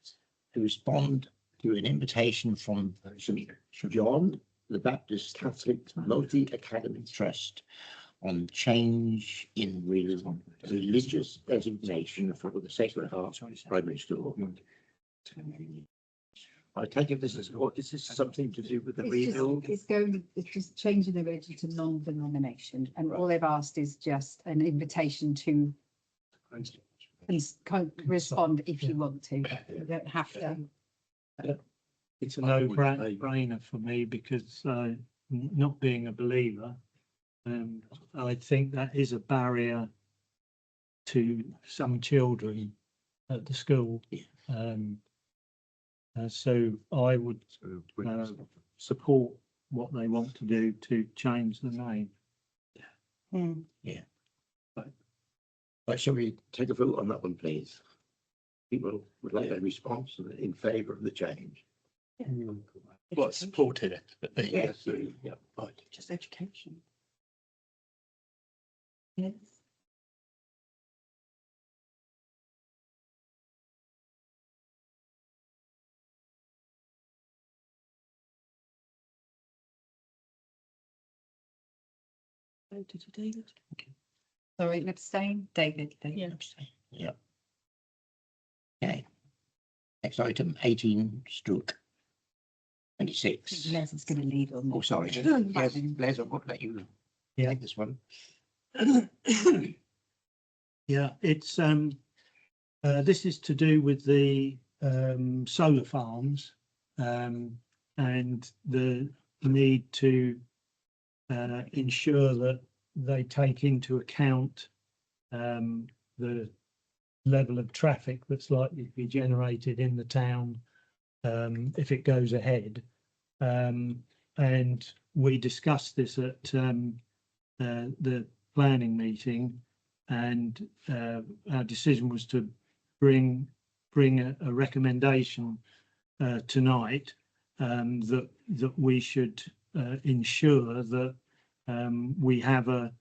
Speaker 2: to respond to an invitation from St. John the Baptist Catholic Multi Academy Trust on change in religious designation for the Sacred Heart Primary School. I take it this is something to do with the rebuild?
Speaker 3: It's just changing the religion to non-denomination, and all they've asked is just an invitation to respond if you want to. You don't have to.
Speaker 15: It's a no-brainer for me because not being a believer, I think that is a barrier to some children at the school. So I would support what they want to do to change the name.
Speaker 2: Right, shall we take a vote on that one, please? People would like a response in favour of the change.
Speaker 13: Well, supported it, but there you go.
Speaker 2: Yes, yeah, right.
Speaker 10: Just education.
Speaker 3: Yes.
Speaker 10: Voted you, David?
Speaker 3: Sorry, and abstain, David.
Speaker 10: Yeah.
Speaker 2: Yeah. Okay. Next item, 18/26.
Speaker 3: Les is going to lead on.
Speaker 2: Oh,
Speaker 3: this.
Speaker 2: sorry. Yes, Les, I won't let you take this one.
Speaker 15: Yeah, it's this is to do with the solar farms and the need to ensure that they take into account the level of traffic that's likely to be generated in the town if it goes ahead. And we discussed this at the planning meeting, and our decision was to bring a recommendation tonight that we should ensure that we have a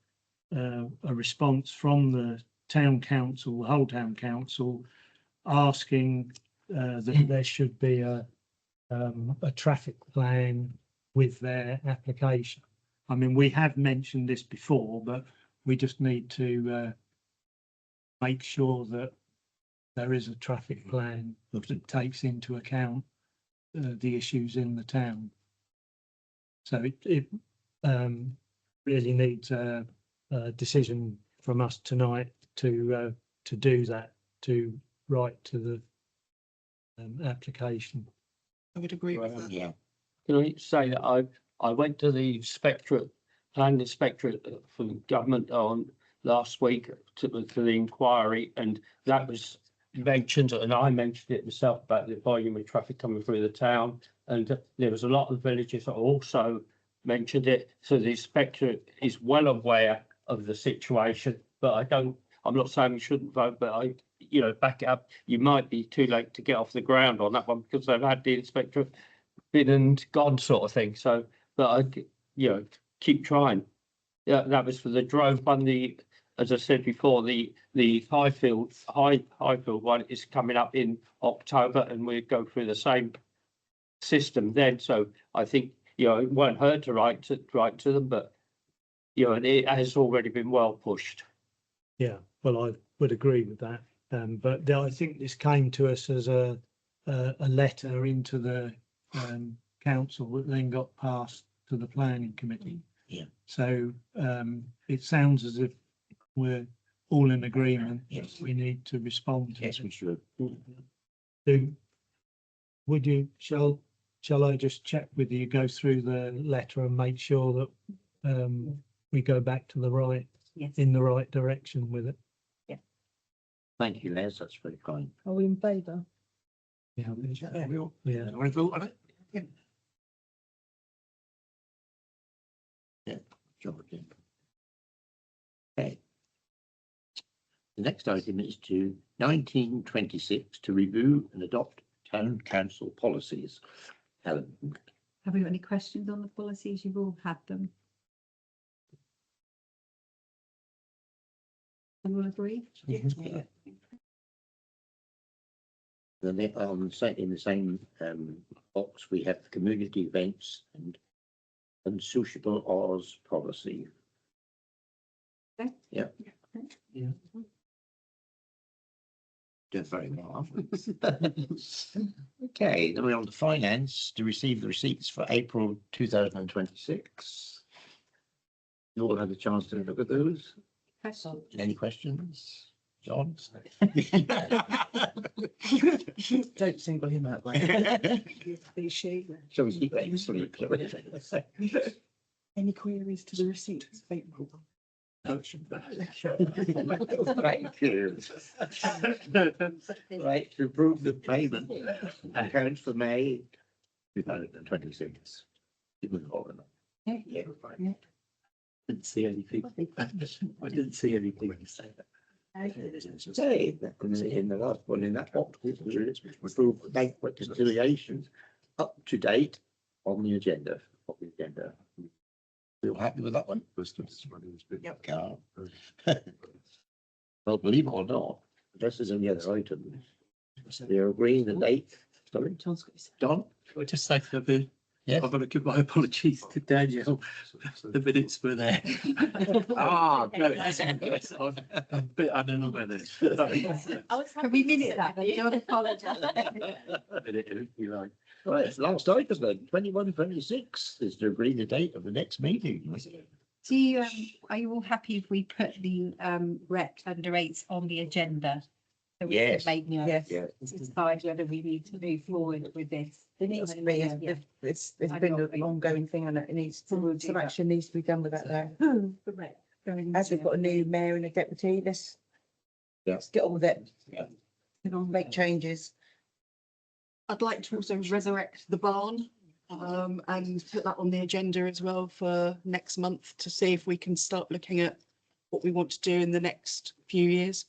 Speaker 15: response from the town council, the whole town council, asking that there should be a traffic plan with their application. I mean, we have mentioned this before, but we just need to make sure that there is a traffic plan that takes into account the issues in the town. So it really needs a decision from us tonight to do that, to write to the application.
Speaker 10: I would agree with that.
Speaker 2: Yeah.
Speaker 9: Can I say that I went to the planning inspectorate from government on last week to the inquiry, and that was mentioned, and I mentioned it myself about the volume of traffic coming through the town, and there was a lot of villages that also mentioned it. So the inspectorate is well aware of the situation, but I'm not saying we shouldn't vote, but back it up. You might be too late to get off the ground on that one because they've had the inspectorate been and gone sort of thing. So, but keep trying. Yeah, that was for the Drove one. As I said before, the Highfield one is coming up in October, and we go through the same system then. So I think it won't hurt to write to them, but it has already been well pushed.
Speaker 15: Yeah, well, I would agree with that. But I think this came to us as a letter into the council that then got passed to the planning committee.
Speaker 2: Yeah.
Speaker 15: So it sounds as if we're all in agreement.
Speaker 2: Yes.
Speaker 15: We need to respond to
Speaker 2: Yes,
Speaker 15: it.
Speaker 2: we should.
Speaker 15: Do would you, shall I just check with you, go through the letter and make sure that we go back to the right,
Speaker 3: Yes.
Speaker 15: in the right direction with it?
Speaker 2: Thank you, Les, that's very kind.
Speaker 1: Are we in favour?
Speaker 15: Yeah.
Speaker 2: We'll
Speaker 15: Yeah.
Speaker 2: vote on it. Yeah, sure. Okay. The next item is to 1926 to review and adopt town council policies. Helen.
Speaker 3: Have we got any questions on the policies? You've all had them. Everyone agree?
Speaker 2: Yeah. Then in the same box, we have community events and unsociable hours policy.
Speaker 3: Okay.
Speaker 2: Yeah.
Speaker 15: Yeah.
Speaker 2: Doing very well. Okay, then we're on to finance to receive the receipts for April 2026. You all had a chance to look at those.
Speaker 3: Question.
Speaker 2: Any questions? John?
Speaker 10: Don't single him out like that.
Speaker 2: Shall we keep that sleep?
Speaker 12: Any queries to the receipts? April?
Speaker 2: Thank you. Right, to approve the payment accounts for May 2026. It was all enough. Yeah, fine.
Speaker 5: Didn't see anything. I didn't see anything to say that.
Speaker 2: Say, in the last one in that box, which was approve bank reconciliations up to date on the agenda. Feel happy with that one? Yep. Carl. Well, believe it or not, this is any other item. They're agreeing the date. Sorry, Don?
Speaker 5: I just say to the,
Speaker 2: Yeah.
Speaker 5: I've got to give my apologies to Daniel. The minutes were there.
Speaker 2: Ah,
Speaker 5: No, it's I'm a bit unaware.
Speaker 3: Can we minute that? I don't apologise.
Speaker 5: If you like.
Speaker 2: Right, it's last item then, 21/26 is to agree the date of the next meeting.
Speaker 3: Do you, are you all happy if we put the rec under eights on the agenda? So we can
Speaker 2: Yes.
Speaker 3: make
Speaker 10: Yes.
Speaker 2: Yeah.
Speaker 3: decide whether we need to move forward with this.
Speaker 10: There needs to be,
Speaker 3: Yeah.
Speaker 10: it's
Speaker 3: I
Speaker 10: been
Speaker 3: know.
Speaker 10: an ongoing thing and it needs to, some action needs to be done with that there.
Speaker 3: The rec. going
Speaker 10: As we've got a
Speaker 3: into-
Speaker 10: new mayor and a deputy, let's get on with it.
Speaker 2: Yeah.
Speaker 10: Make changes.
Speaker 12: I'd like to also resurrect the barn and put that on the agenda as well for next month to see if we can start looking at what we want to do in the next few years.